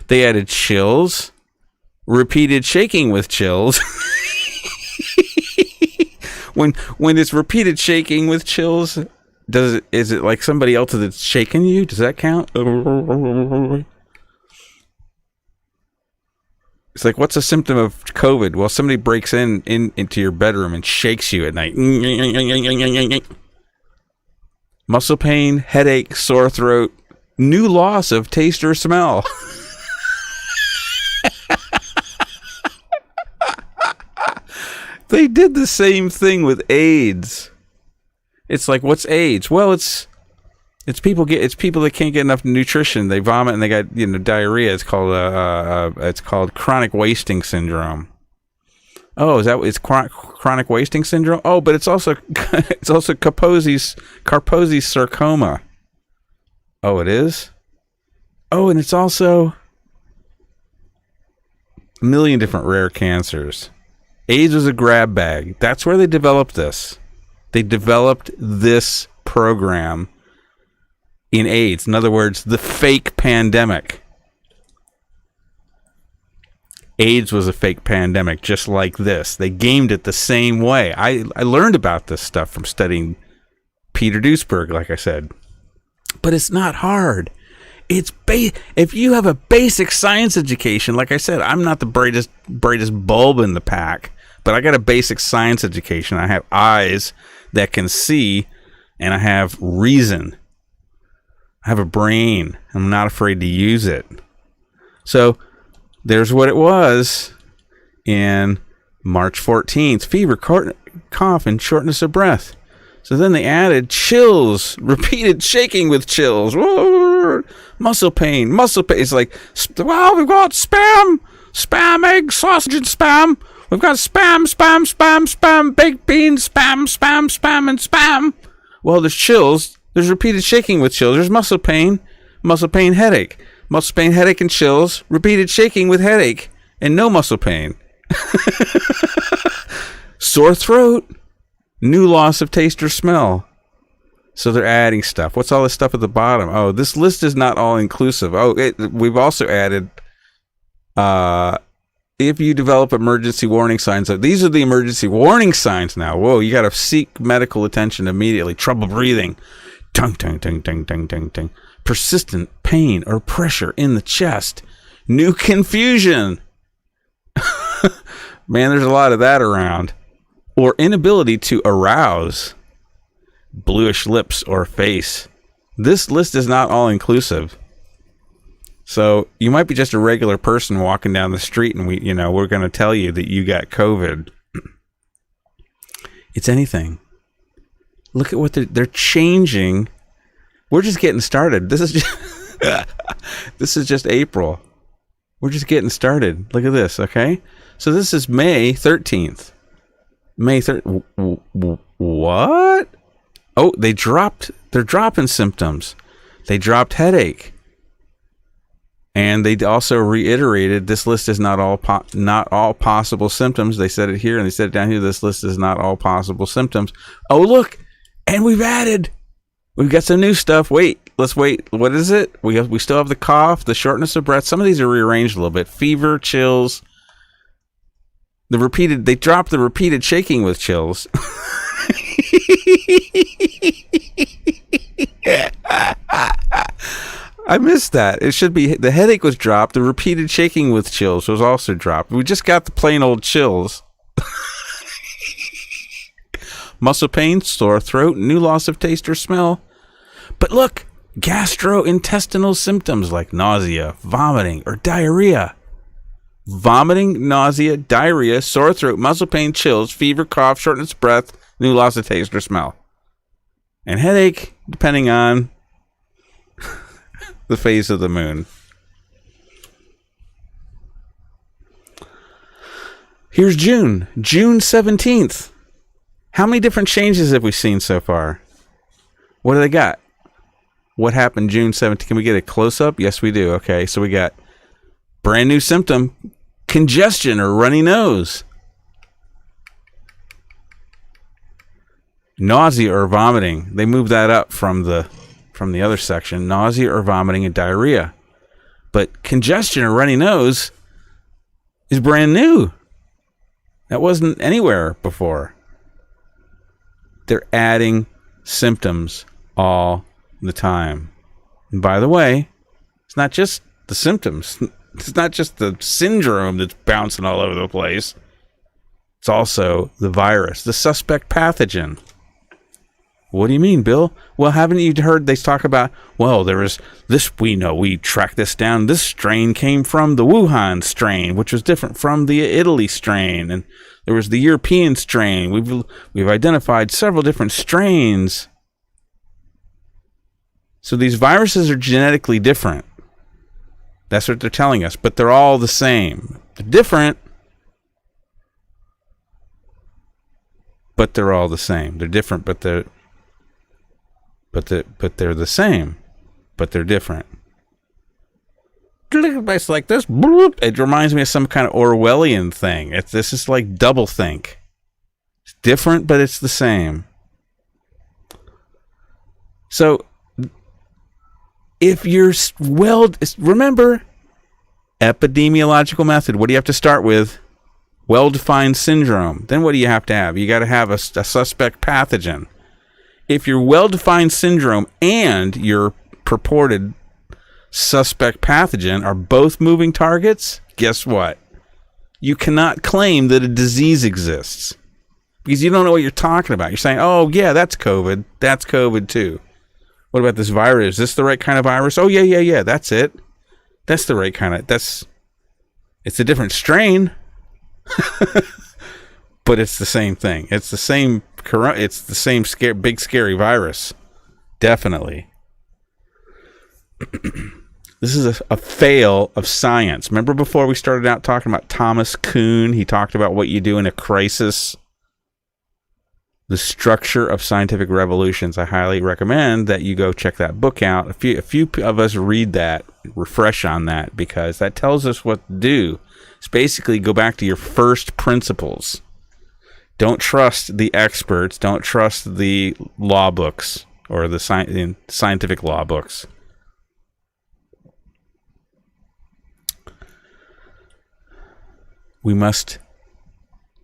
[SPEAKER 1] They added chills, repeated shaking with chills. when it's repeated shaking with chills, is it like somebody else that's shaking you? Does that count? It's like, what's a symptom of COVID? Well, somebody breaks into your bedroom and shakes you at night. Muscle pain, headache, sore throat, new loss of taste or smell. They did the same thing with AIDS. It's like, what's AIDS? Well, it's people that can't get enough nutrition. They vomit and they got diarrhea. It's called chronic wasting syndrome. Oh, it's chronic wasting syndrome? Oh, but it's also Kaposi's sarcoma. Oh, it is? Oh, and it's also a million different rare cancers. AIDS was a grab bag. That's where they developed this. They developed this program in AIDS. In other words, the fake pandemic. AIDS was a fake pandemic, just like this. They gamed it the same way. I learned about this stuff from studying Peter Duisberg, like I said. But it's not hard. If you have a basic science education, like I said, I'm not the brightest bulb in the pack, but I got a basic science education. I have eyes that can see, and I have reason. I have a brain. I'm not afraid to use it. So there's what it was in March 14th. Fever, cough, and shortness of breath. So then they added chills, repeated shaking with chills, muscle pain. It's like, well, we've got spam, egg, sausage, and spam. We've got spam, baked beans, spam, and spam. Well, there's chills. There's repeated shaking with chills. There's muscle pain, headache. Muscle pain, headache, and chills. Repeated shaking with headache and no muscle pain. Sore throat. New loss of taste or smell. So they're adding stuff. What's all this stuff at the bottom? Oh, this list is not all inclusive. We've also added, if you develop emergency warning signs. These are the emergency warning signs now. Whoa, you got to seek medical attention immediately. Trouble breathing. Tung. Persistent pain or pressure in the chest. New confusion. Man, there's a lot of that around. Or inability to arouse. Bluish lips or face. This list is not all inclusive. So you might be just a regular person walking down the street and we're going to tell you that you got COVID. It's anything. Look at what they're changing. We're just getting started. This is just April. We're just getting started. Look at this, okay? So this is May 13th. May 3rd. What? Oh, they're dropping symptoms. They dropped headache. And they also reiterated this list is not all possible symptoms. They said it here and they said it down here. This list is not all possible symptoms. Oh, look. And we've got some new stuff. Let's wait. What is it? We still have the cough, the shortness of breath. Some of these are rearranged a little bit. Fever, chills. They dropped the repeated shaking with chills. I missed that. It should be the headache was dropped. The repeated shaking with chills was also dropped. We just got the plain old chills. Muscle pain, sore throat, new loss of taste or smell. But look, gastrointestinal symptoms like nausea, vomiting, or diarrhea. Vomiting, nausea, diarrhea, sore throat, muscle pain, chills, fever, cough, shortness of breath, new loss of taste or smell. And headache, depending on the phase of the moon. Here's June 17th. How many different changes have we seen so far? What do they got? What happened June 17th? Can we get a close-up? Yes, we do. Okay, so we got brand new symptom, congestion or runny nose. Nausea or vomiting. They moved that up from the other section. Nausea or vomiting and diarrhea. But congestion or runny nose, is brand new. That wasn't anywhere before. They're adding symptoms all the time. And by the way, it's not just the symptoms. It's not just the syndrome that's bouncing all over the place. It's also the virus, the suspect pathogen. What do you mean, Bill? Well, haven't you heard they talk about, well, there was this, we tracked this down. This strain came from the Wuhan strain, which was different from the Italy strain. And there was the European strain. We've identified several different strains. So these viruses are genetically different. That's what they're telling us, but they're all the same. They're different, but they're all the same. They're different, but they're the same, but they're different. It's like this. It reminds me of some kind of Orwellian thing. This is like doublethink. It's different, but it's the same. So, if you're remember, epidemiological method. What do you have to start with? Well-defined syndrome. Then what do you have to have? You got to have a suspect pathogen. If your well-defined syndrome and your purported suspect pathogen are both moving targets, guess what? You cannot claim that a disease exists because you don't know what you're talking about. You're saying, oh, yeah, that's COVID. That's COVID too. What about this virus? Is this the right kind of virus? Oh, yeah. That's it. That's the right kind of... It's a different strain. But it's the same thing. It's the same big scary virus. Definitely. This is a fail of science. Remember before we started out talking about Thomas Kuhn? He talked about what you do in a crisis. The Structure of Scientific Revolutions. I highly recommend that you go check that book out. A few of us read that, refresh on that, because that tells us what to do. It's basically go back to your first principles. Don't trust the experts. Don't trust the law books or the scientific law books. We must,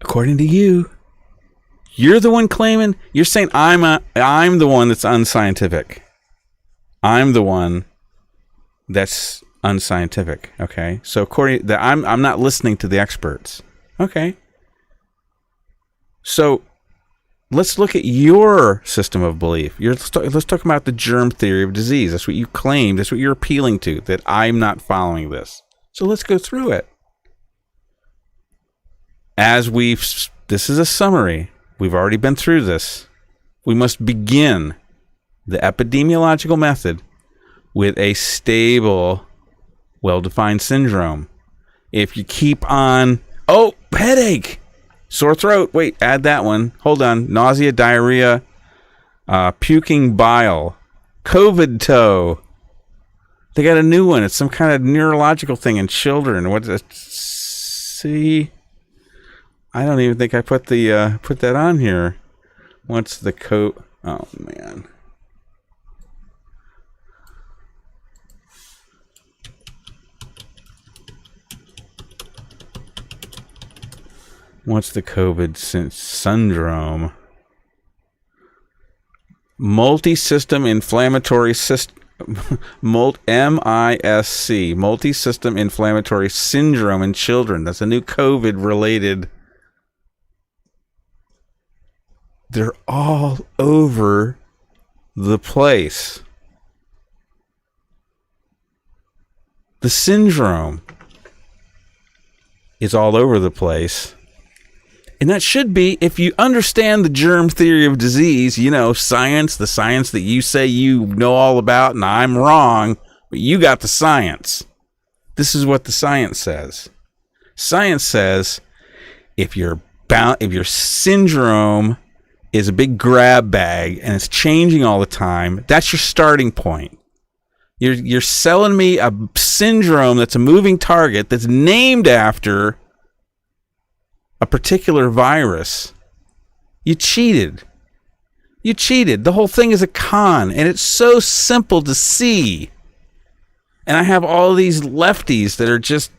[SPEAKER 1] according to you, you're the one claiming, you're saying I'm the one that's unscientific. I'm the one that's unscientific. Okay. So according that, I'm not listening to the experts. Okay. So let's look at your system of belief. Let's talk about the germ theory of disease. That's what you claim. That's what you're appealing to, that I'm not following this. So let's go through it. This is a summary. We've already been through this. We must begin the epidemiological method with a stable, well-defined syndrome. If you keep on, headache, sore throat, wait, add that one. Hold on, nausea, diarrhea, puking bile, COVID toe. They got a new one. It's some kind of neurological thing in children. What does it see? I don't even think I put that on here. What's the code? Oh man. What's the COVID syndrome? Multi-system inflammatory system. MISC. Multi-system inflammatory syndrome in children. That's a new COVID-related. They're all over the place. The syndrome is all over the place. And that should be, if you understand the germ theory of disease, science, the science that you say you know all about, and I'm wrong, but you got the science. This is what the science says. Science says if your syndrome is a big grab bag and it's changing all the time, that's your starting point. You're selling me a syndrome that's a moving target that's named after a particular virus. You cheated. The whole thing is a con, and it's so simple to see. And I have all these lefties that are just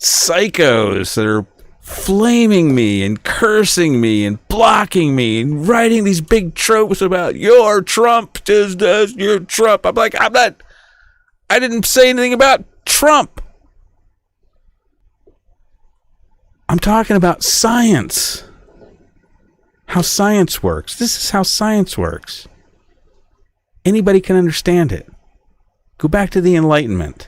[SPEAKER 1] psychos that are flaming me and cursing me and blocking me and writing these big tropes about you're Trump, you're Trump. I'm like, I didn't say anything about Trump. I'm talking about science. How science works. This is how science works. Anybody can understand it. Go back to the Enlightenment.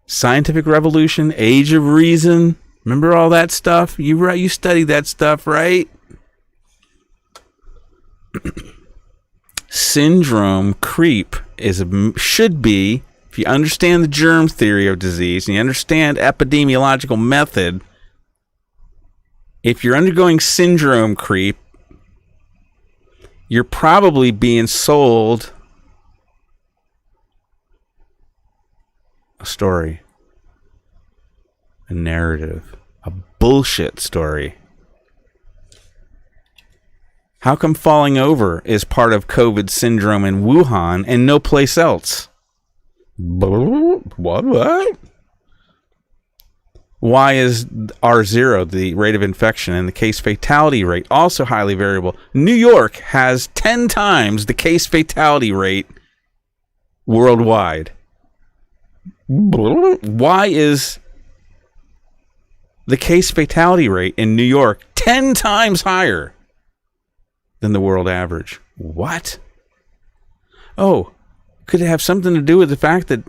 [SPEAKER 1] Scientific revolution, age of reason. Remember all that stuff? You studied that stuff, right? Syndrome creep should be, if you understand the germ theory of disease and you understand epidemiological method, if you're undergoing syndrome creep, you're probably being sold a story, a narrative, a bullshit story. How come falling over is part of COVID syndrome in Wuhan and no place else? What? Why is R0, the rate of infection, and the case fatality rate also highly variable? New York has 10 times the case fatality rate worldwide. Why is the case fatality rate in New York 10 times higher than the world average? What? Oh, could it have something to do with the fact that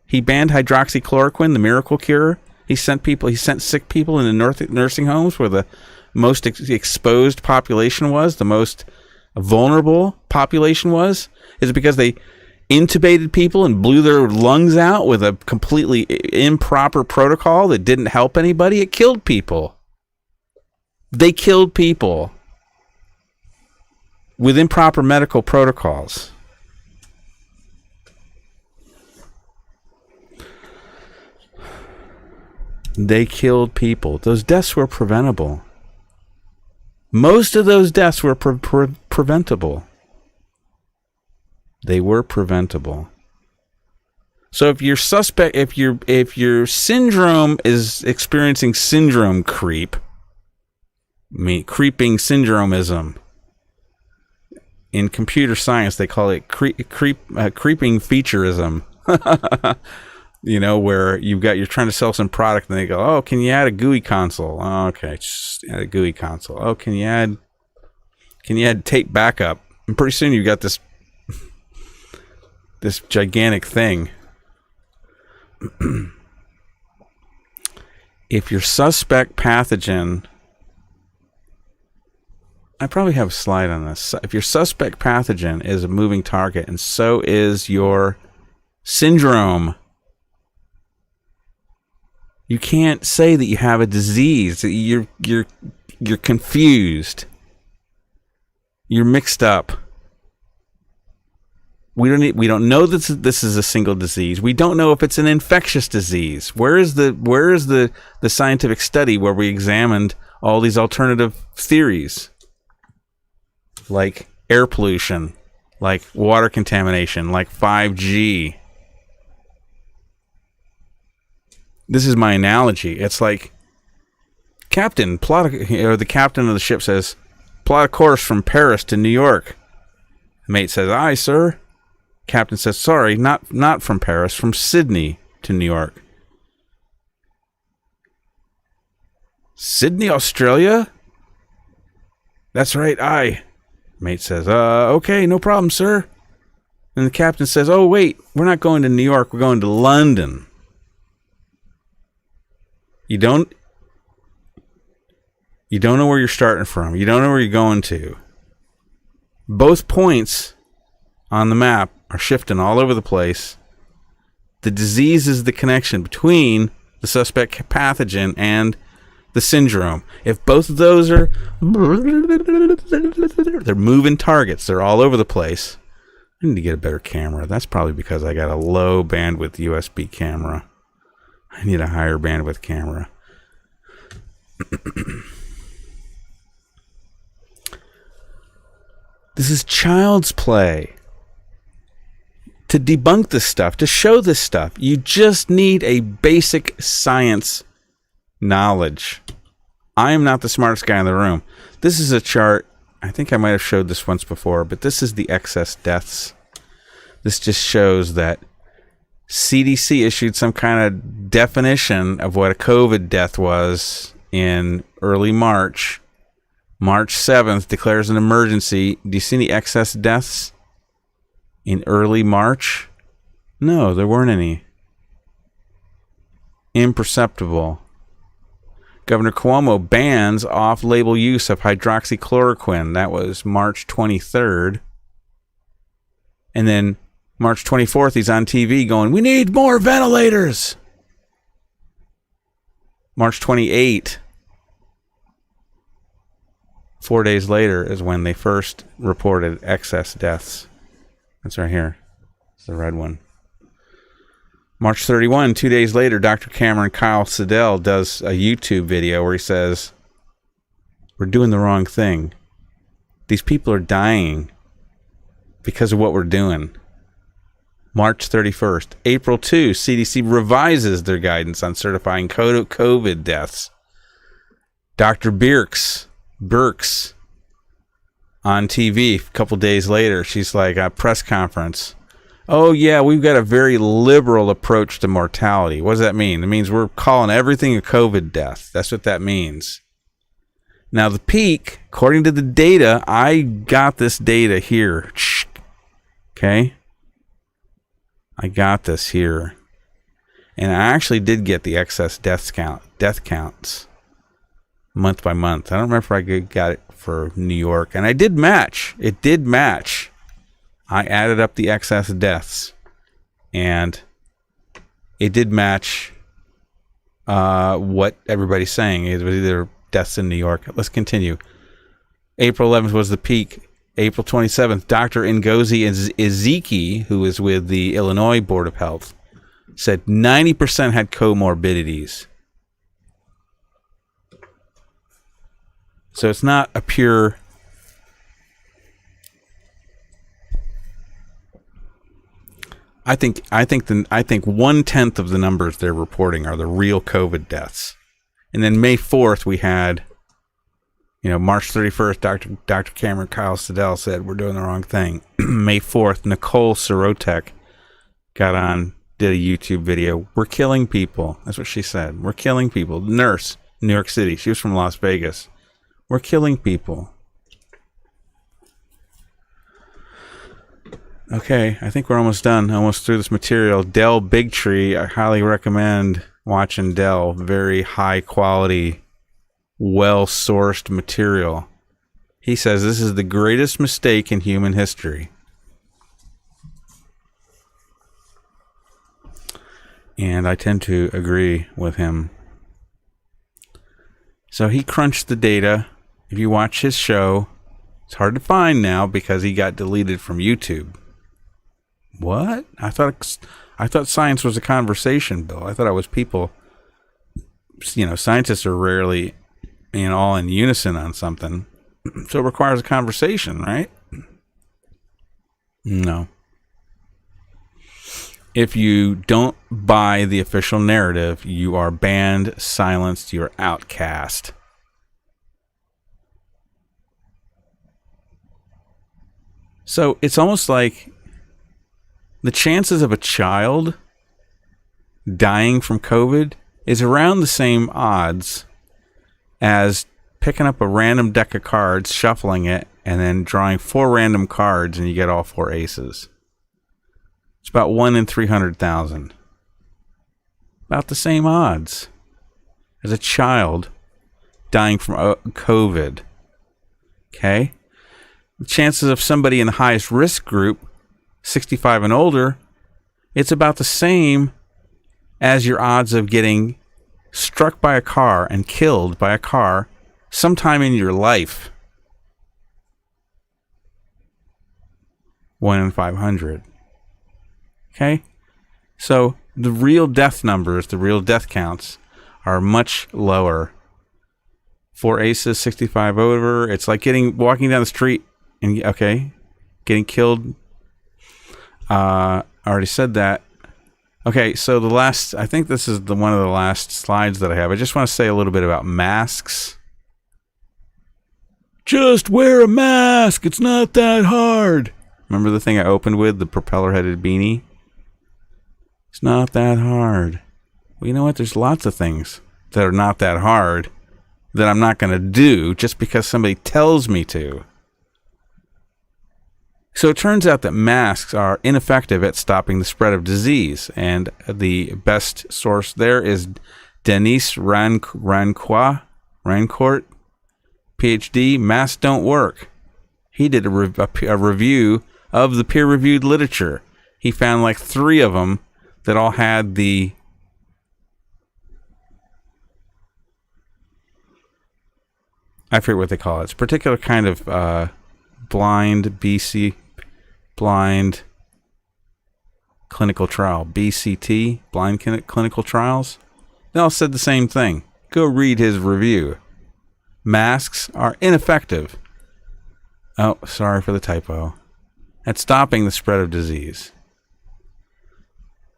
[SPEAKER 1] he banned hydroxychloroquine, the miracle cure? He sent sick people into nursing homes where the most exposed population was, the most vulnerable population was? Is it because they intubated people and blew their lungs out with a completely improper protocol that didn't help anybody? It killed people. They killed people with improper medical protocols. They killed people. Those deaths were preventable. Most of those deaths were preventable. They were preventable. So if your syndrome is experiencing syndrome creep, creeping syndromism, in computer science they call it creeping featureism. Where you're trying to sell some product and they go, oh, can you add a GUI console? Oh, okay, just add a GUI console. Oh, can you add tape backup? And pretty soon you've got this gigantic thing. If your suspect pathogen, I probably have a slide on this. If your suspect pathogen is a moving target and so is your syndrome, you can't say that you have a disease. You're confused. You're mixed up. We don't know that this is a single disease. We don't know if it's an infectious disease. Where is the scientific study where we examined all these alternative theories, like air pollution, like water contamination, like 5G? This is my analogy. It's like, Captain, the captain of the ship says, plot a course from Paris to New York. The mate says, aye, sir. Captain says, sorry, not from Paris, from Sydney to New York. Sydney, Australia? That's right, aye. Mate says, okay, no problem, sir. And the captain says, oh, wait, we're not going to New York, we're going to London. You don't know where you're starting from. You don't know where you're going to. Both points on the map are shifting all over the place. The disease is the connection between the suspect pathogen and the syndrome. If both of those are, they're moving targets. They're all over the place. I need to get a better camera. That's probably because I got a low bandwidth USB camera. I need a higher bandwidth camera. This is child's play. to debunk this stuff, to show this stuff. You just need a basic science knowledge. I am not the smartest guy in the room. This is a chart. I think I might have showed this once before, but this is the excess deaths. This just shows that CDC issued some kind of definition of what a COVID death was in early March. March 7th declares an emergency. Do you see any excess deaths in early March? No, there weren't any. Imperceptible. Governor Cuomo bans off-label use of hydroxychloroquine. That was March 23rd. And then March 24th, he's on TV going, we need more ventilators. March 28th, 4 days later, is when they first reported excess deaths. That's right here. It's the red one. March 31, 2 days later, Dr. Cameron Kyle Siddell does a YouTube video where he says, we're doing the wrong thing. These people are dying because of what we're doing. March 31st. April 2, CDC revises their guidance on certifying COVID deaths. Dr. Birx on TV a couple days later, she's like, a press conference. Oh, yeah, we've got a very liberal approach to mortality. What does that mean? It means we're calling everything a COVID death. That's what that means. Now, the peak, according to the data, I got this data here. Okay? I got this here. And I actually did get the excess death counts month by month. I don't remember if I got it for New York. And I did match. It did match. I added up the excess deaths, and it did match what everybody's saying. It was either deaths in New York. Let's continue. April 11th was the peak. April 27th, Dr. Ngozi Ezeki, who is with the Illinois Board of Health, said 90% had comorbidities. So it's not a pure... I think 1/10 of the numbers they're reporting are the real COVID deaths. And then May 4th, we had, March 31st, Dr. Cameron Kyle Siddell said, we're doing the wrong thing. May 4th, Nicole Sirotek got on, did a YouTube video. We're killing people. That's what she said. We're killing people. Nurse, New York City. She was from Las Vegas. We're killing people. Okay, I think we're almost done. Almost through this material. Dell Bigtree, I highly recommend watching Dell. Very high quality, well-sourced material. He says this is the greatest mistake in human history. And I tend to agree with him. So he crunched the data. If you watch his show, it's hard to find now because he got deleted from YouTube. What? I thought science was a conversation, Bill. I thought it was people. Scientists are rarely, all in unison on something. So it requires a conversation, right? No. If you don't buy the official narrative, you are banned, silenced, you're outcast. So it's almost like the chances of a child dying from COVID is around the same odds as picking up a random deck of cards, shuffling it, and then drawing 4 random cards and you get all 4 aces. It's about 1 in 300,000. About the same odds as a child dying from COVID. Okay? The chances of somebody in the highest risk group, 65 and older, it's about the same as your odds of getting struck by a car and killed by a car sometime in your life. 1 in 500. Okay? So the real death numbers, the real death counts are much lower. 4 aces, 65 over. It's like walking down the street and, getting killed. I already said that. Okay, so I think this is one of the last slides that I have. I just want to say a little bit about masks. Just wear a mask. It's not that hard. Remember the thing I opened with, the propeller-headed beanie? It's not that hard. Well, you know what? There's lots of things that are not that hard that I'm not going to do just because somebody tells me to. So it turns out that masks are ineffective at stopping the spread of disease, and the best source there is Denise Rancourt, PhD. Masks don't work. He did a review of the peer-reviewed literature. He found like 3 of them that all had the I forget what they call it. It's a particular kind of blind clinical trial, BCT, blind clinical trials. They all said the same thing. Go read his review. Masks are ineffective. Oh, sorry for the typo. At stopping the spread of disease.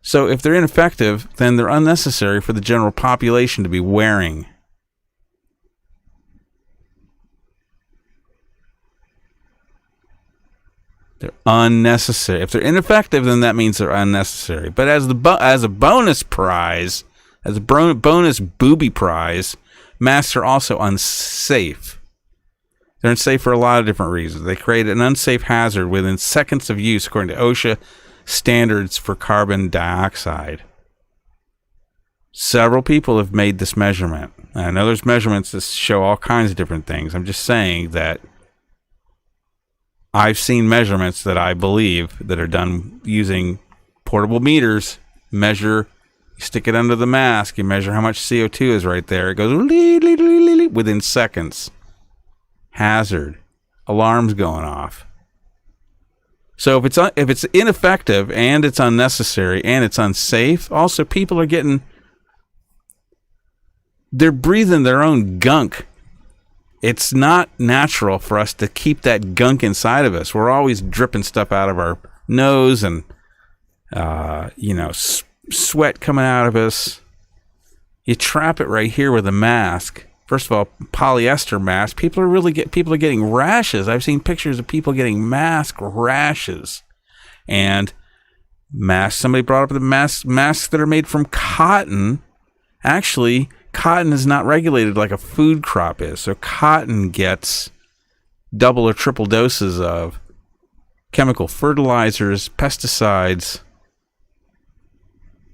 [SPEAKER 1] So if they're ineffective, then they're unnecessary for the general population to be wearing. They're unnecessary. If they're ineffective, then that means they're unnecessary. But as a bonus prize, as a bonus booby prize, masks are also unsafe. They're unsafe for a lot of different reasons. They create an unsafe hazard within seconds of use, according to OSHA standards for carbon dioxide. Several people have made this measurement. I know there's measurements that show all kinds of different things. I'm just saying that I've seen measurements that I believe that are done using portable meters. You stick it under the mask, you measure how much CO2 is right there. It goes within seconds. Hazard. Alarms going off. So if it's ineffective and it's unnecessary and it's unsafe, also people are they're breathing their own gunk. It's not natural for us to keep that gunk inside of us. We're always dripping stuff out of our nose and, sweat coming out of us. You trap it right here with a mask. First of all, polyester mask. People are getting rashes. I've seen pictures of people getting mask rashes. And masks, somebody brought up the masks that are made from cotton. Actually, cotton is not regulated like a food crop is. So cotton gets double or triple doses of chemical fertilizers, pesticides,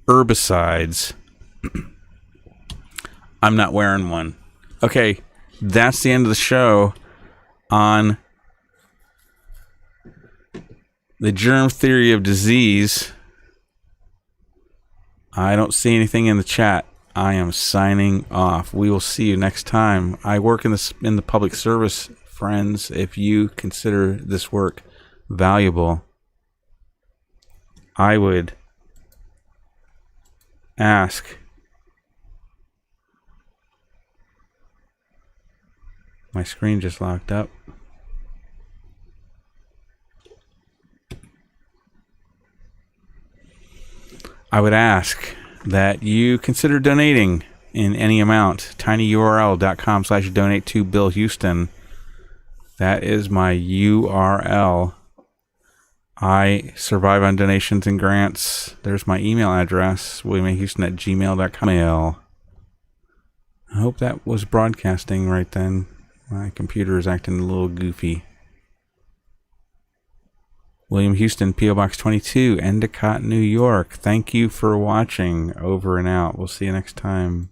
[SPEAKER 1] herbicides. I'm not wearing one. Okay, that's the end of the show on the germ theory of disease. I don't see anything in the chat. I am signing off. We will see you next time. I work in the public service, friends. If you consider this work valuable, I would ask my screen just locked up. I would ask that you consider donating in any amount. tinyurl.com/donate to Bill Huston. That is my URL. I survive on donations and grants. There's my email address, williamahuston@gmail.com. I hope that was broadcasting right then. My computer is acting a little goofy. William Huston, P.O. Box 22, Endicott, New York. Thank you for watching. Over and out. We'll see you next time.